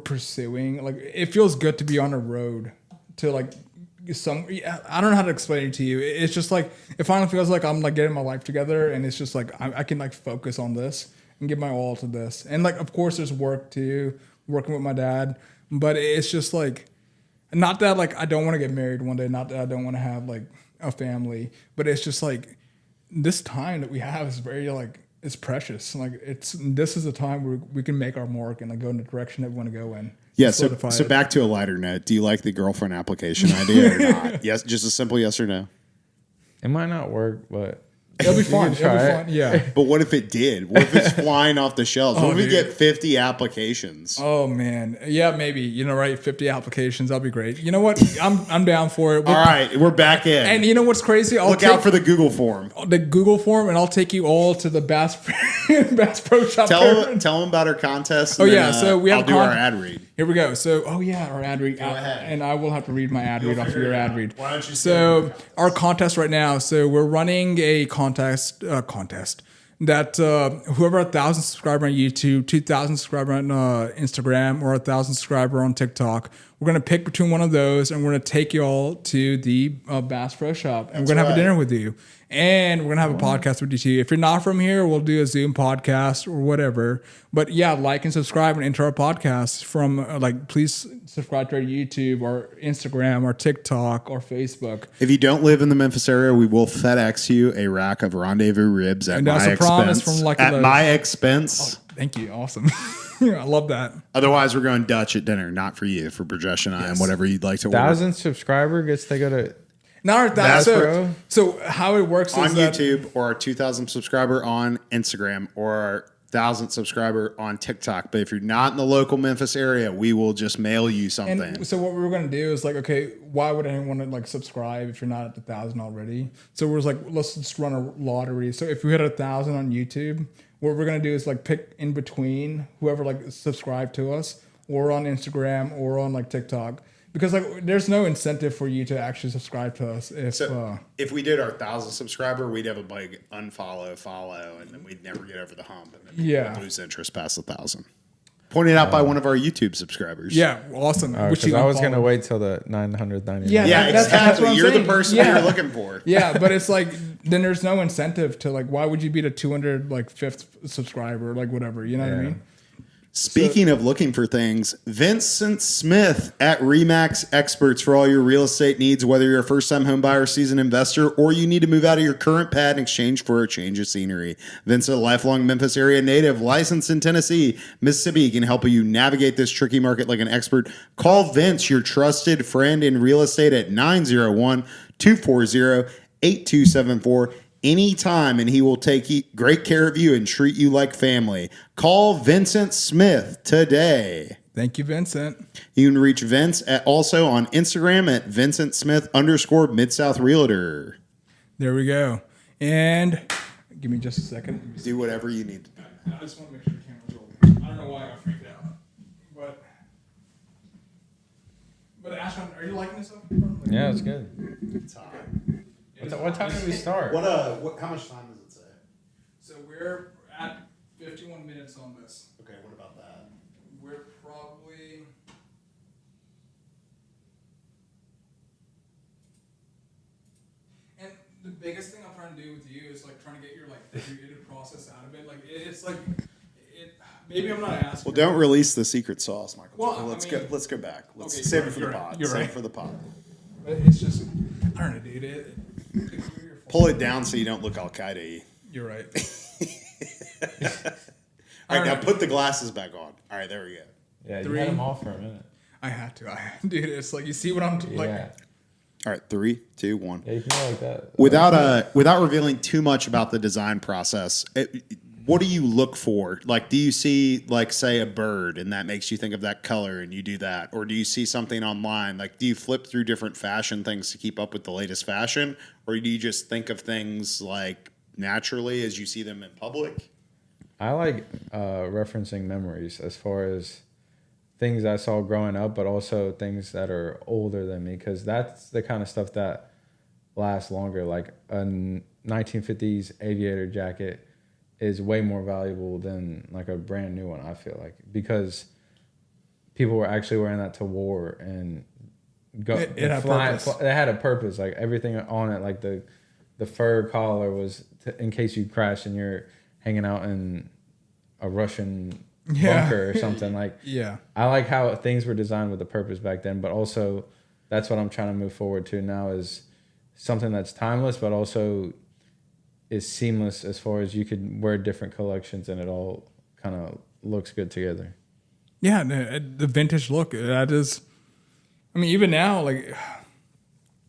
pursuing. Like it feels good to be on a road to like some. I don't know how to explain it to you. It's just like it finally feels like I'm like getting my life together, and it's just like I can like focus on this and give my all to this. And like, of course, there's work too, working with my dad, but it's just like not that like I don't want to get married one day, not that I don't want to have like a family, but it's just like this time that we have is very like it's precious. Like this is a time where we can make our mark and like go in the direction that we want to go in. Yeah. So back to a lighter note. Do you like the girlfriend application idea or not? Yes. Just a simple yes or no. It might not work, but It'll be fun. can try It'll be it. fun. Yeah. But what if it did? What if it's flying off the shelves? What if we dude. get 50 applications? Oh man. Yeah, maybe. You know, right? 50 applications. That'll be great. You know what? I'm down for it. All right, we're back in. And you know what's crazy? I'll Look out for the Google form. the Google form, and I'll take you all to the Bass Pro Shop. Tell them about our contest. Oh, and yeah, so we have I'll do our ad read. Here we go. So, our ad read. ahead. And I will have to read my ad read off of figure your it ad out. read. Why don't you So, our contest right now. So, we're running a contest that whoever 1,000 subscriber on YouTube, 2,000 subscriber on Instagram, or 1,000 subscriber on TikTok, we're gonna pick between one of those, and we're gonna take you all to the Bass Pro Shop, and we're gonna have a dinner with you, and we're gonna have a podcast with you too. If you're not from here, we'll do a Zoom podcast or whatever. But yeah, like and subscribe and enter our podcast from please subscribe to our YouTube or Instagram or TikTok or Facebook. If you don't live in the Memphis area, we will FedEx you a rack of rendezvous ribs at And that's my a promise expense. from Lucky At Loaf. my expense. Thank you. Awesome. I love that. Otherwise, we're going Dutch at dinner. Not for you, for Brijesh and I, and whatever you'd like to order. 1,000 subscriber gets to go to Now that Bass so how it works on is that YouTube, or our 2,000 subscriber on Instagram, or our 1,000 subscriber on TikTok. But if you're not in the local Memphis area, we will just mail you something. and so what we were gonna do is okay, why would anyone want to subscribe if you're not at the 1,000 already? So we're just let's just run a lottery. So if we hit 1,000 on YouTube, what we're gonna do is pick in between whoever subscribe to us, or on Instagram, or on TikTok. Because there's no incentive for you to actually subscribe to us if we did our 1,000 subscriber, we'd have a big unfollow, follow, and then we'd never get over the hump, and then we'd lose interest past 1,000. Pointed out by one of our YouTube subscribers. yeah, awesome. because I was gonna wait till the 999. Yeah. Yeah, That's exactly. what I'm You're the saying. person Yeah. you're looking for. Yeah, but it's then there's no incentive to why would you be the 205th subscriber, whatever, you know what I mean? Speaking of looking for things, Vincent Smith at Remax Experts for all your real estate needs, whether you're a first-time home buyer, seasoned investor, or you need to move out of your current pad in exchange for a change of scenery. Vincent, a lifelong Memphis area native, licensed in Tennessee, Mississippi, can help you navigate this tricky market like an expert. Call Vince, your trusted friend in real estate, at 901-240-8274. Anytime, and he will take great care of you and treat you like family. Call Vincent Smith today. Thank you, Vincent. You can reach Vince also on Instagram at VincentSmith_Mid-South Realtor. There we go. And give me just a second. Do whatever you need to do. I just want to make sure the camera's rolling. I don't know why I got freaked out. But Ashan, are you liking this? Yeah, it's good. It's hot. What time did we start? How much time does it say? So we're at 51 minutes on this. Okay, what about that? We're probably... And the biggest thing I'm trying to do with you is trying to get your creative process out of it. Maybe I'm not asking. Well, don't release the secret sauce, Michael. Well, Let's go back. Let's Okay, save it for the you're right. pod. You're Save right. it for the pod. It's just, I don't know, dude. It's your fault. Pull it down so you don't look Al Qaeda-y. You're right. All right, now put the glasses back on. All right, there we go. Yeah, you Three. had them off for a minute. I had to. Dude, it's you see what I'm Yeah. All right, 3, 2, 1. Yeah, you can go like that. Without revealing too much about the design process, what do you look for? Do you see say a bird and that makes you think of that color and you do that, or do you see something online? Do you flip through different fashion things to keep up with the latest fashion, or do you just think of things naturally as you see them in public? I like referencing memories as far as things I saw growing up, but also things that are older than me, because that's the kind of stuff that lasts longer. Like a 1950s aviator jacket is way more valuable than a brand new one, I feel like, because people were actually wearing that to war and It had purpose. It had a purpose. Everything on it, the fur collar was in case you crash and you're hanging out in a Russian bunker or something. Yeah. I like how things were designed with a purpose back then, but also that's what I'm trying to move forward to now, is something that's timeless, but also is seamless as far as you could wear different collections and it all kind of looks good together. Yeah, the vintage look, that is, even now,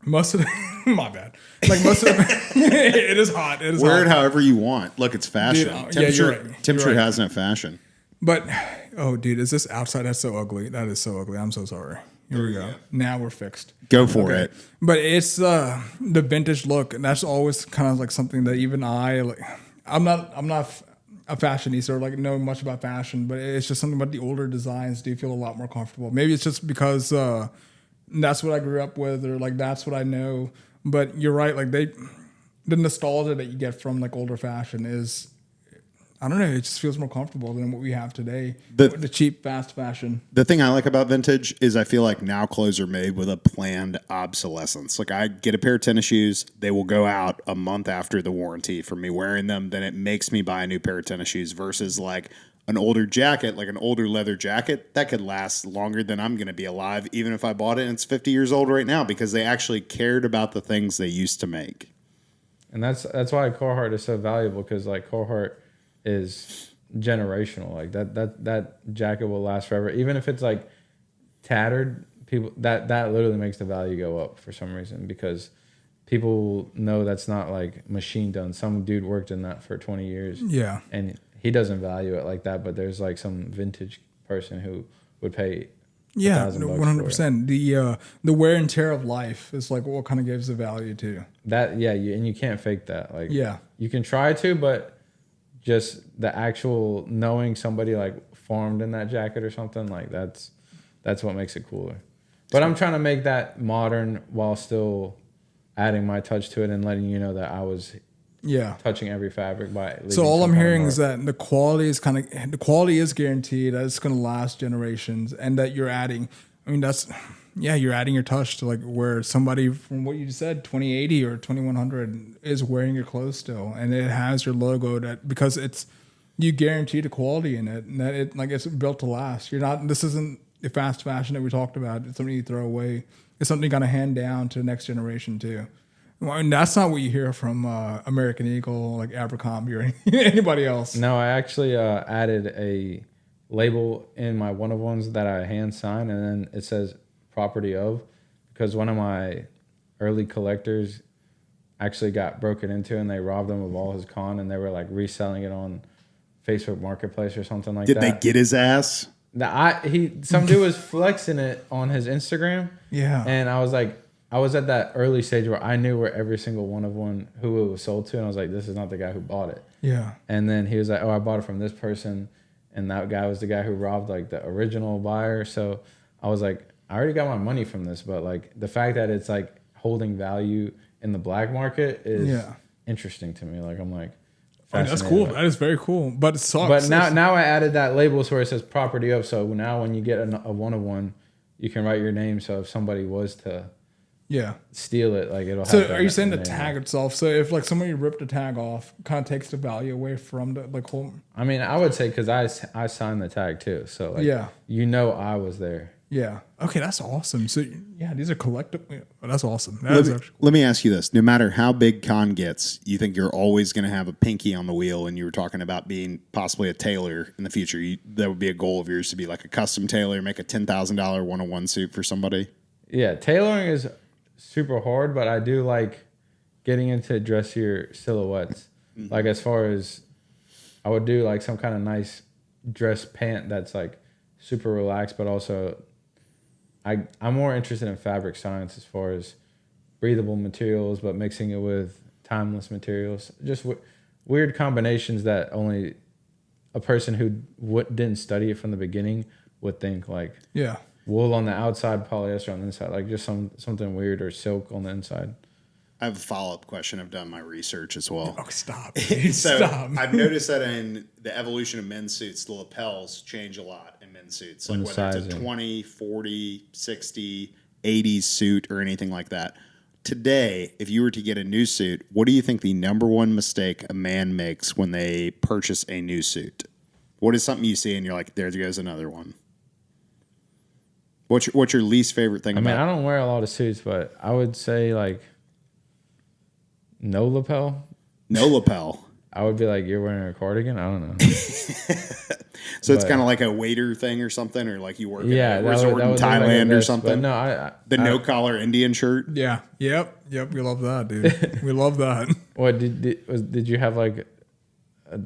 most of My bad. Like most of it is hot. It is Wear it hot. however you want. Look, it's fashion. Dude, Temperature, you're right. temperature You're right. has no fashion. But dude, is this outside? That's so ugly. That is so ugly. I'm so sorry. Here we go. Now we're fixed. Go for it. But it's the vintage look, and that's always kind of like something that even I like. I'm not a fashionista or like know much about fashion, but it's just something about the older designs. Do you feel a lot more comfortable? Maybe it's just because that's what I grew up with, or like that's what I know. But you're right. Like the nostalgia that you get from like older fashion is, I don't know. It just feels more comfortable than what we have today. The cheap, fast fashion. The thing I like about vintage is I feel like now clothes are made with a planned obsolescence. Like I get a pair of tennis shoes, they will go out a month after the warranty for me wearing them. Then it makes me buy a new pair of tennis shoes versus like an older jacket, like an older leather jacket that could last longer than I'm going to be alive, even if I bought it and it's 50 years old right now, because they actually cared about the things they used to make. And that's why Carhartt is so valuable, because like Carhartt is generational. Like that jacket will last forever, even if it's like tattered. People that literally makes the value go up for some reason, because people know that's not like machine done. Some dude worked in that for 20 years. Yeah, and he doesn't value it like that. But there's like some vintage person who would pay. Yeah, $1,000 100%. The wear and tear of life is like what kind of gives the value to that. Yeah, and you can't fake that. Like, yeah, you can try to, but just the actual knowing somebody like farmed in that jacket or something, like that's what makes it cooler. But I'm trying to make that modern while still adding my touch to it and letting you know that I was touching every fabric by. So all I'm hearing is that the quality is guaranteed, that it's going to last generations, and that you're adding. I mean, you're adding your touch to like where somebody from what you said, 2080 or 2100 is wearing your clothes still, and it has your logo because you guarantee the quality in it, and that it's built to last. This isn't the fast fashion that we talked about. It's something you throw away. It's something you got to hand down to the next generation too. And that's not what you hear from American Eagle, like Abercrombie or anybody else. No, I actually added a label in my one of ones that I hand sign, and then it says property of, because one of my early collectors actually got broken into and they robbed him of all his con, and they were like reselling it on Facebook Marketplace or something like that. Did they get his ass? Some dude was flexing it on his Instagram. Yeah. And I was like, I was at that early stage where I knew where every single one who it was sold to, and I was like, this is not the guy who bought it. Yeah. And then he was like, oh, I bought it from this person, and that guy was the guy who robbed like the original buyer. So I was like, I already got my money from this, but like the fact that it's like holding value in the black market is interesting to me. Like I'm like, that's cool. That is very cool. But it sucks. But now I added that label where it says property of. So now when you get a one of one, you can write your name. So if somebody was to steal it, like it'll have. So are you saying the tag itself? So if like somebody ripped the tag off, kind of takes the value away from the like whole. I mean, I would say because I signed the tag too. So like, I was there. Yeah. Okay, that's awesome. So yeah, these are collectible. That's awesome. Let me ask you this: no matter how big con gets, you think you're always going to have a pinky on the wheel? And you were talking about being possibly a tailor in the future. That would be a goal of yours, to be like a custom tailor, make a $10,000 one-on-one suit for somebody. Yeah, tailoring is super hard, but I do like getting into dressier silhouettes. Mm-hmm. Like as far as I would do like some kind of nice dress pant that's like super relaxed, but also I'm more interested in fabric science as far as breathable materials, but mixing it with timeless materials. Just weird combinations that only a person who didn't study it from the beginning would think, like wool on the outside, polyester on the inside, like just something weird, or silk on the inside. I have a follow-up question. I've done my research as well. Oh, stop. Stop. I've noticed that in the evolution of men's suits, the lapels change a lot in men's suits. Like whether it's a 20, 40, 60, 80s suit or anything like that. Today, if you were to get a new suit, what do you think the number one mistake a man makes when they purchase a new suit? What is something you see and you're like, there goes another one? What's your least favorite thing about it? I don't wear a lot of suits, but I would say like no lapel. No lapel. I would be like, you're wearing a cardigan? I don't know. So it's kind of like a waiter thing or something, or like you work at a that resort in was Thailand or this, something. But no, The no collar Indian shirt. Yeah. Yep. We love that, dude. We love that. What did you have like a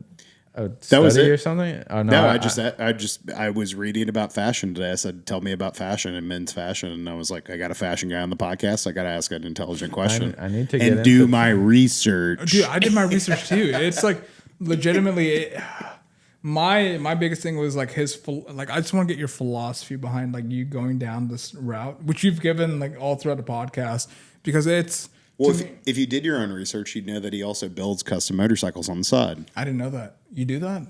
That study was it or something? Oh, No, I was reading about fashion today. I said, "Tell me about fashion and men's fashion," and I was like, "I got a fashion guy on the podcast. I got to ask an intelligent question. I need to get and do into- my research." Dude, I did my research too. It's like legitimately my biggest thing was like I just want to get your philosophy behind like you going down this route, which you've given like all throughout the podcast, because it's Well, if you did your own research, you'd know that he also builds custom motorcycles on the side. I didn't know that. You do that?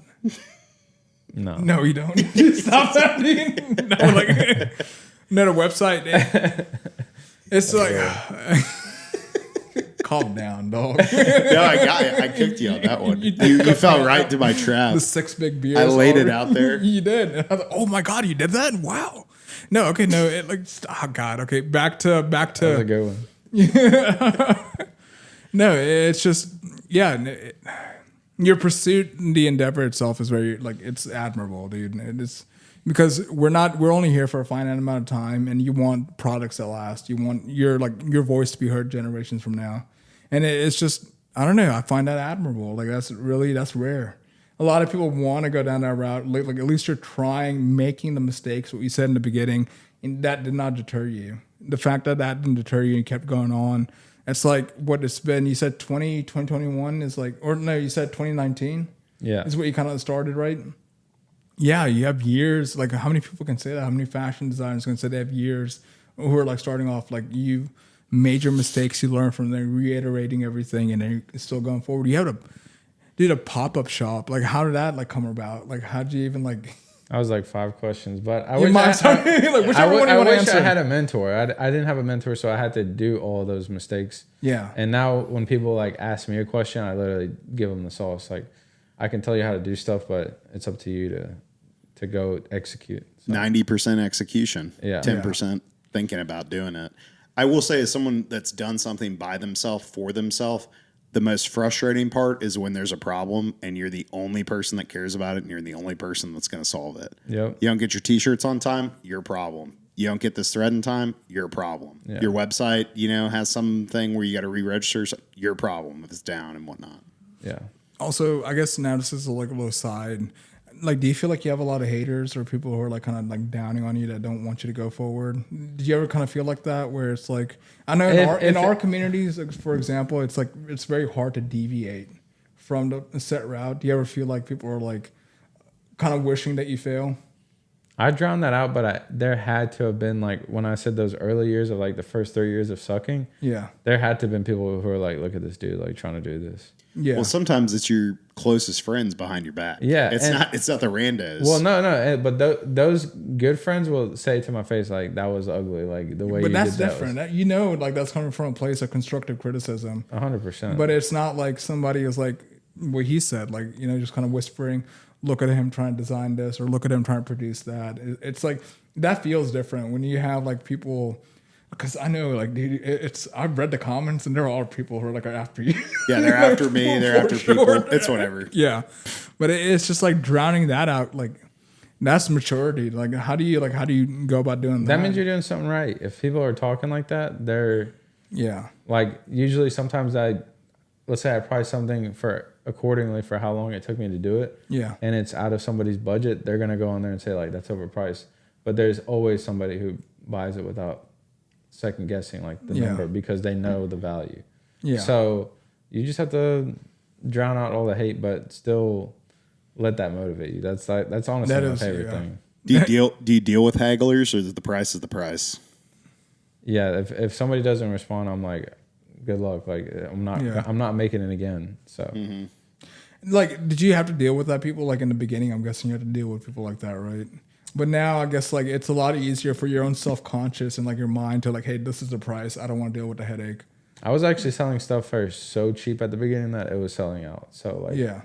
No. No, you don't. Stop that, dude. No, like no, the website. It's like calm down, dog. No, I kicked you on that one. You fell right to my trap. The 6 big beers. I laid it out there. You did. And I was like, oh my god, you did that? Wow. No, okay, no. It like, oh god. Okay, back to. That was a good one. No, it's just your pursuit, the endeavor itself is very like it's admirable, dude. It's because we're only here for a finite amount of time, and you want products that last. You want your voice to be heard generations from now, and it's just I don't know. I find that admirable. Like that's rare. A lot of people want to go down that route. Like at least you're trying, making the mistakes. What you said in the beginning, and that did not deter you. The fact that didn't deter you and kept going on. It's like what it's been. You said 2021 is like, or no, you said 2019. Yeah, is what you kind of started, right? Yeah, you have years. Like, how many people can say that? How many fashion designers can say they have years who are like starting off? Like, you major mistakes you learn from them, reiterating everything, and then still going forward. You have a pop-up shop. Like, how did that like come about? Like, how did you even like? I was like 5 questions, but I Your wish mind's like, whichever one you I want to wish answer. I had a mentor. I didn't have a mentor, so I had to do all those mistakes. Yeah. And now when people like ask me a question, I literally give them the sauce. Like, I can tell you how to do stuff, but it's up to you to go execute. So. 90% execution. Yeah. 10% thinking about doing it. I will say, as someone that's done something by themselves for themselves, the most frustrating part is when there's a problem and you're the only person that cares about it and you're the only person that's going to solve it. Yep. You don't get your t-shirts on time, your problem. You don't get this thread in time, your problem. Yeah. Your website, has something where you got to re-register, your problem if it's down and whatnot. Yeah. Also, I guess now this is like a little side. Like, do you feel like you have a lot of haters or people who are like kind of like downing on you that don't want you to go forward? Did you ever kind of feel like that where it's like, I know in our communities, like, for example, it's like, it's very hard to deviate from the set route. Do you ever feel like people are like kind of wishing that you fail? I drowned that out, but there had to have been like, when I said those early years of like the first 3 years of sucking, Yeah. there had to have been people who were like, look at this dude, like trying to do this. Yeah. Well, sometimes it's your closest friends behind your back. Yeah, It's not the randos. Well, no, but those good friends will say to my face like, that was ugly, like the way. But you that's did different. That Like that's coming from a place of constructive criticism. 100%. But it's not like somebody is like what he said, like, just kind of whispering, look at him trying to design this or look at him trying to produce that. It's like, that feels different when you have like people, because I know like, dude, I've read the comments and there are people who are like after you. Yeah, they're after me. They're after people. sure. It's whatever. Yeah. But it's just like drowning that out. Like, that's maturity. Like, how do you go about doing that? That means you're doing something right. If people are talking like that, they're like, usually sometimes let's say I price something accordingly for how long it took me to do it. Yeah. And it's out of somebody's budget, they're gonna go on there and say like, that's overpriced. But there's always somebody who buys it without second guessing like the number because they know the value. Yeah. So you just have to drown out all the hate, but still let that motivate you. That's honestly my favorite thing. Do you deal with hagglers, or is the price is the price? Yeah, if somebody doesn't respond, I'm like, good luck. Like I'm not making it again. So like, did you have to deal with that people like in the beginning? I'm guessing you had to deal with people like that, right? But now I guess like it's a lot easier for your own self-conscious and like your mind to like, hey, this is the price. I don't want to deal with the headache. I was actually selling stuff for so cheap at the beginning that it was selling out. So like,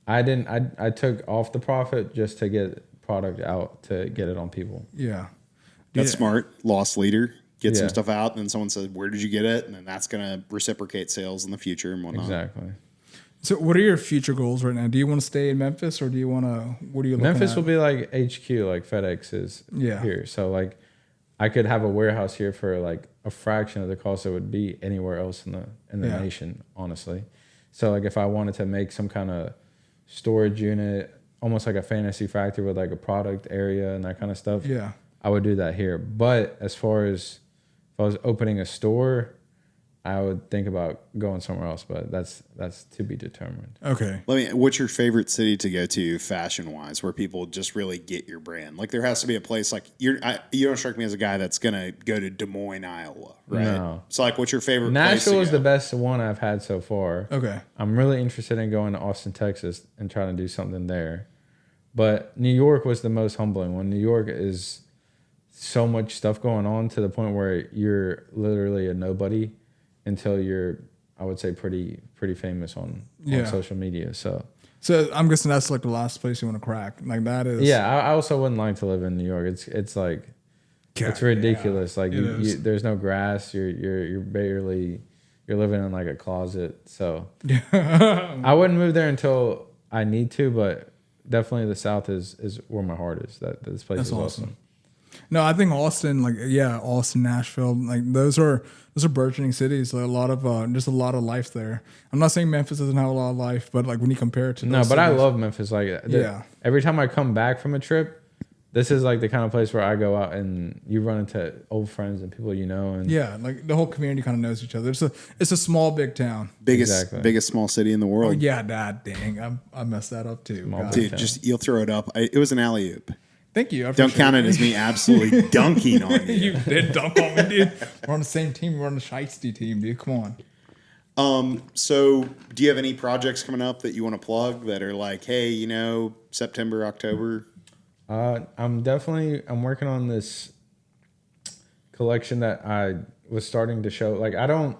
I took off the profit just to get product out to get it on people. Yeah. That's smart. Loss leader. Get some stuff out, and then someone says, where did you get it? And then that's going to reciprocate sales in the future and whatnot. Exactly. So, what are your future goals right now? Do you want to stay in Memphis, or do you want to? What are you looking Memphis at? will be like HQ, like FedEx is Yeah. here. So like, I could have a warehouse here for like a fraction of the cost it would be anywhere else in the Yeah. nation, honestly. So like, if I wanted to make some kind of storage unit, almost like a fantasy factory with like a product area and that kind of stuff, Yeah. I would do that here. But as far as if I was opening a store, I would think about going somewhere else, but that's to be determined. Okay. What's your favorite city to go to fashion wise, where people just really get your brand? Like there has to be a place like you don't strike me as a guy that's gonna go to Des Moines, Iowa, right? No. So like, what's your favorite? Nashville place is the best one I've had so far. Okay. I'm really interested in going to Austin, Texas, and trying to do something there. But New York was the most humbling one. New York is so much stuff going on to the point where you're literally a nobody until you're, I would say, pretty famous on social media. So I'm guessing that's like the last place you want to crack. Like that is. yeah, I also wouldn't like to live in New York. It's like it's ridiculous. Like there's no grass. You're barely you're living in like a closet. So I wouldn't move there until I need to, but definitely the South is where my heart is. This place is awesome. No, I think Austin, Austin, Nashville, like those are burgeoning cities. Like a lot of just a lot of life there. I'm not saying Memphis doesn't have a lot of life, but like when you compare it to but cities, I love Memphis. Like every time I come back from a trip, this is like the kind of place where I go out and you run into old friends and people you know. And like the whole community kind of knows each other. It's a small big town. Biggest small city in the world. Oh yeah, dang, I messed that up too. Dude, you'll throw it up. It was an alley oop. Thank you. Don't count it as me absolutely dunking on you. You did dunk on me, dude. We're on the same team. We're on the Shiesty team, dude. Come on. So do you have any projects coming up that you want to plug that are like, hey, September, October? I'm working on this collection that I was starting to show. Like I don't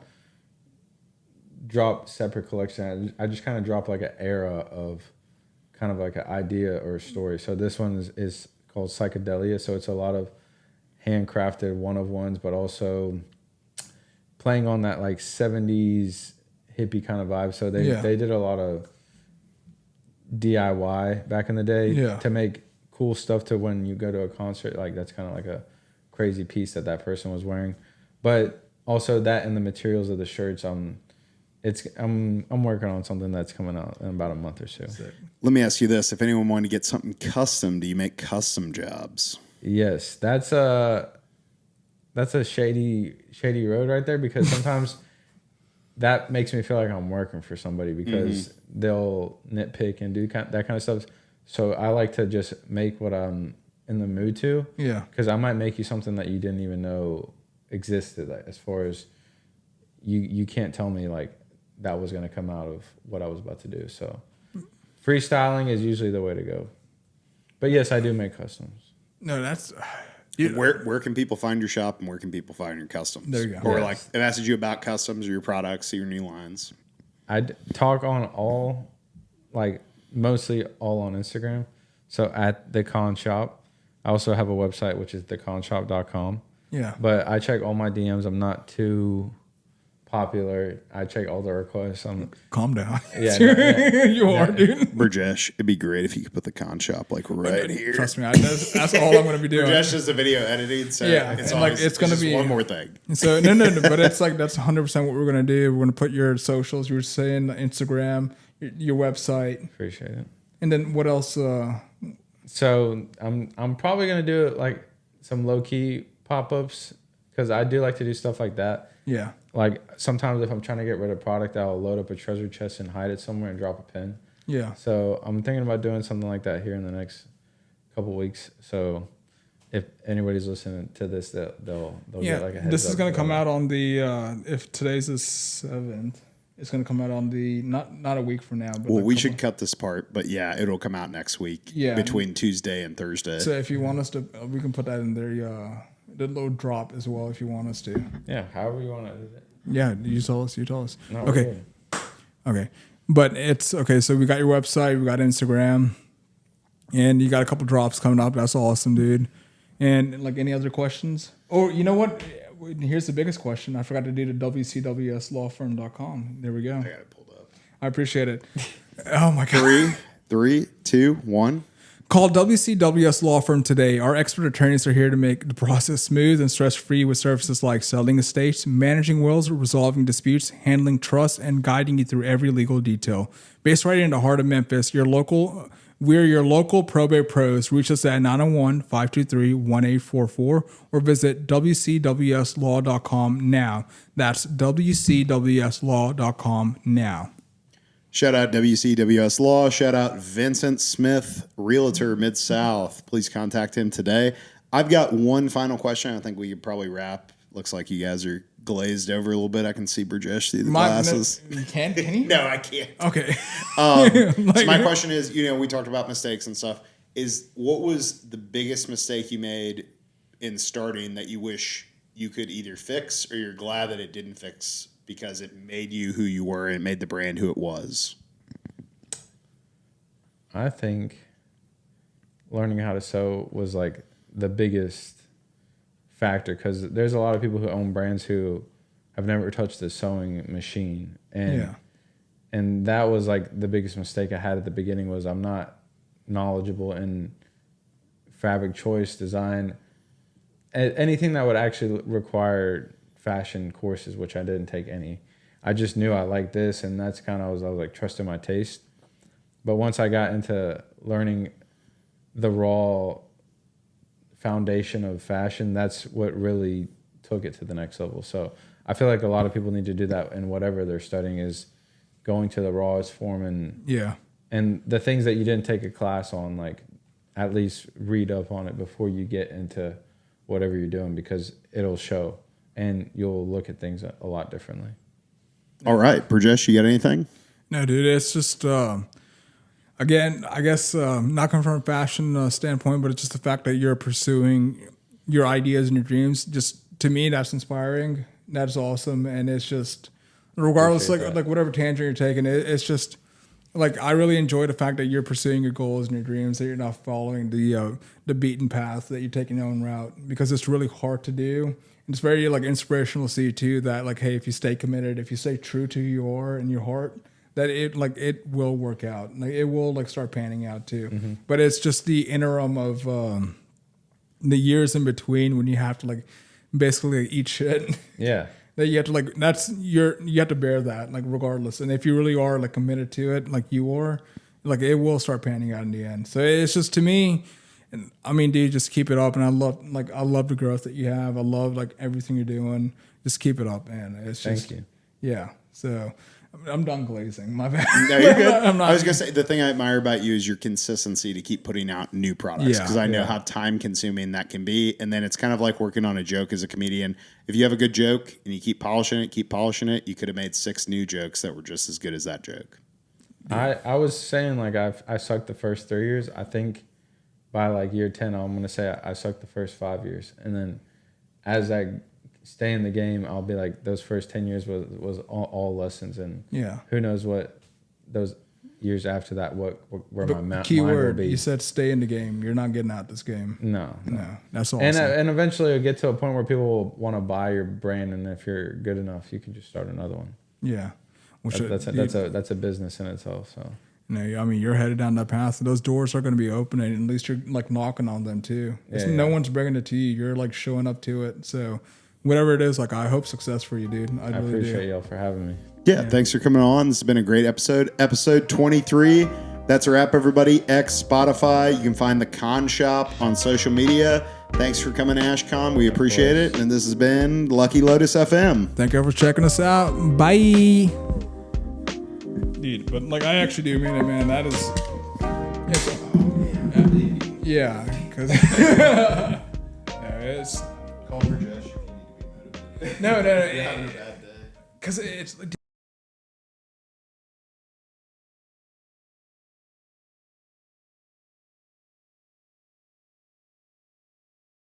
drop separate collection. I just kind of drop like an era of kind of like an idea or a story. So this one is called Psychedelia. So it's a lot of handcrafted one-of-ones, but also playing on that like 70s hippie kind of vibe. So they did a lot of DIY back in the day to make cool stuff to when you go to a concert. Like that's kind of like a crazy piece that person was wearing. But also that and the materials of the shirts, I'm working on something that's coming out in about a month or so. Let me ask you this: if anyone wanted to get something custom, do you make custom jobs? Yes, that's a shady road right there, because sometimes that makes me feel like I'm working for somebody because they'll nitpick and do that kind of stuff. So I like to just make what I'm in the mood to. Yeah. Because I might make you something that you didn't even know existed. Like, as far as you can't tell me like that was going to come out of what I was about to do. So freestyling is usually the way to go. But yes, I do make customs. No, that's... Where can people find your shop and where can people find your customs? There you go. Or like, if I asked you about customs or your products or your new lines. I talk on all, like mostly all on Instagram. So at the Kon Shop. I also have a website, which is thekonshop.com. Yeah. But I check all my DMs. I'm not too popular. I check all the requests. Calm down. Yeah, you are, dude. Burjesh, it'd be great if you could put the Kon Shop like right here. Trust me, that's all I'm going to be doing. Burjesh does the video editing, so it's going to be one more thing. So no, but it's like that's 100% what we're going to do. We're going to put your socials. You were saying Instagram, your website. Appreciate it. And then what else? So I'm probably going to do it like some low key pop-ups, because I do like to do stuff like that. Yeah. Like sometimes if I'm trying to get rid of product, I'll load up a treasure chest and hide it somewhere and drop a pin. Yeah. So I'm thinking about doing something like that here in the next couple weeks. So if anybody's listening to this, they'll get like a heads up. This is going to come out on the if today's the 7th, it's going to come out on the not a week from now. But well, we should cut this part, but yeah, it'll come out next week. Yeah. Between Tuesday and Thursday. So if you want us to, we can put that in there. The little drop as well if you want us to. Yeah, however you want to do it. Yeah, you tell us. No, okay. Okay. But it's okay. So we got your website, we got Instagram, and you got a couple drops coming up. That's awesome, dude. And like any other questions? Or you know what? Here's the biggest question. I forgot to do the WCWSlawfirm.com. There we go. I got it pulled up. I appreciate it. Oh my God. 3, 2, 1. Call WCWS Law Firm today. Our expert attorneys are here to make the process smooth and stress-free with services like selling estates, managing wills, resolving disputes, handling trusts, and guiding you through every legal detail. Based right in the heart of Memphis, we're your local probate pros. Reach us at 901-523-1844 or visit WCWSlaw.com now. That's WCWSlaw.com now. Shout out WCWS Law. Shout out Vincent Smith, Realtor Mid-South. Please contact him today. I've got one final question. I think we could probably wrap. Looks like you guys are glazed over a little bit. I can see Brijesh through the glasses. You can you? No, I can't. Okay. So my question is, we talked about mistakes and stuff. What was the biggest mistake you made in starting that you wish you could either fix or you're glad that it didn't fix because it made you who you were and it made the brand who it was? I think learning how to sew was like the biggest factor, because there's a lot of people who own brands who have never touched a sewing machine. And that was like the biggest mistake I had at the beginning, was I'm not knowledgeable in fabric choice, design, anything that would actually require fashion courses, which I didn't take any. I just knew I liked this, and that's kind of, I was like trusting my taste. But once I got into learning the raw foundation of fashion, that's what really took it to the next level. So I feel like a lot of people need to do that in whatever they're studying, is going to the rawest form, and the things that you didn't take a class on, like at least read up on it before you get into whatever you're doing, because it'll show and you'll look at things a lot differently. All right, Brijesh, you got anything? No, dude, it's just, again, I guess not coming from a fashion standpoint, but it's just the fact that you're pursuing your ideas and your dreams. Just to me, that's inspiring. That's awesome. And it's just, regardless, like whatever tangent you're taking, it's just, like, I really enjoy the fact that you're pursuing your goals and your dreams, that you're not following the beaten path, that you're taking your own route, because it's really hard to do. And it's very like inspirational to see too that, like, hey, if you stay committed, if you stay true to who you are and your heart, that it will work out. Like, it will like start panning out too. Mm-hmm. But it's just the interim of the years in between when you have to like basically eat shit. Yeah. That you have to like, you have to bear that, like, regardless. And if you really are like committed to it, like you are, like, it will start panning out in the end. So it's just, to me, and I mean, dude, just keep it up. And I love the growth that you have. I love like everything you're doing. Just keep it up, man. It's just, thank you. Yeah. So I'm done glazing. My bad. No, you're good. I was going to say, the thing I admire about you is your consistency to keep putting out new products, because I know how time consuming that can be. And then it's kind of like working on a joke as a comedian. If you have a good joke and you keep polishing it, you could have made 6 new jokes that were just as good as that joke. I was saying, like, I sucked the first 3 years. I think by like year 10, I'm going to say I sucked the first 5 years. And then as I stay in the game, I'll be like, those first 10 years was all lessons. And who knows what those years after that, where my mind will be. You said stay in the game. You're not getting out this game. No. That's awesome. And eventually it'll get to a point where people will want to buy your brand. And if you're good enough, you can just start another one. Yeah. That's a business in itself. So. No, I mean, you're headed down that path. Those doors are going to be open, and at least you're like knocking on them too. No one's bringing it to you. You're like showing up to it. So whatever it is, like, I hope success for you, dude. I really appreciate y'all for having me. Yeah, thanks for coming on. This has been a great episode. Episode 23. That's a wrap, everybody. X Spotify. You can find the Kon Shop on social media. Thanks for coming to Ashkon. We appreciate it. And this has been Lucky Lotus FM. Thank you for checking us out. Bye. Dude, but like, I actually do mean it, man. That is, yeah, because it's Call for Josh if you need to be motivated. no, You're having a bad day. because it's.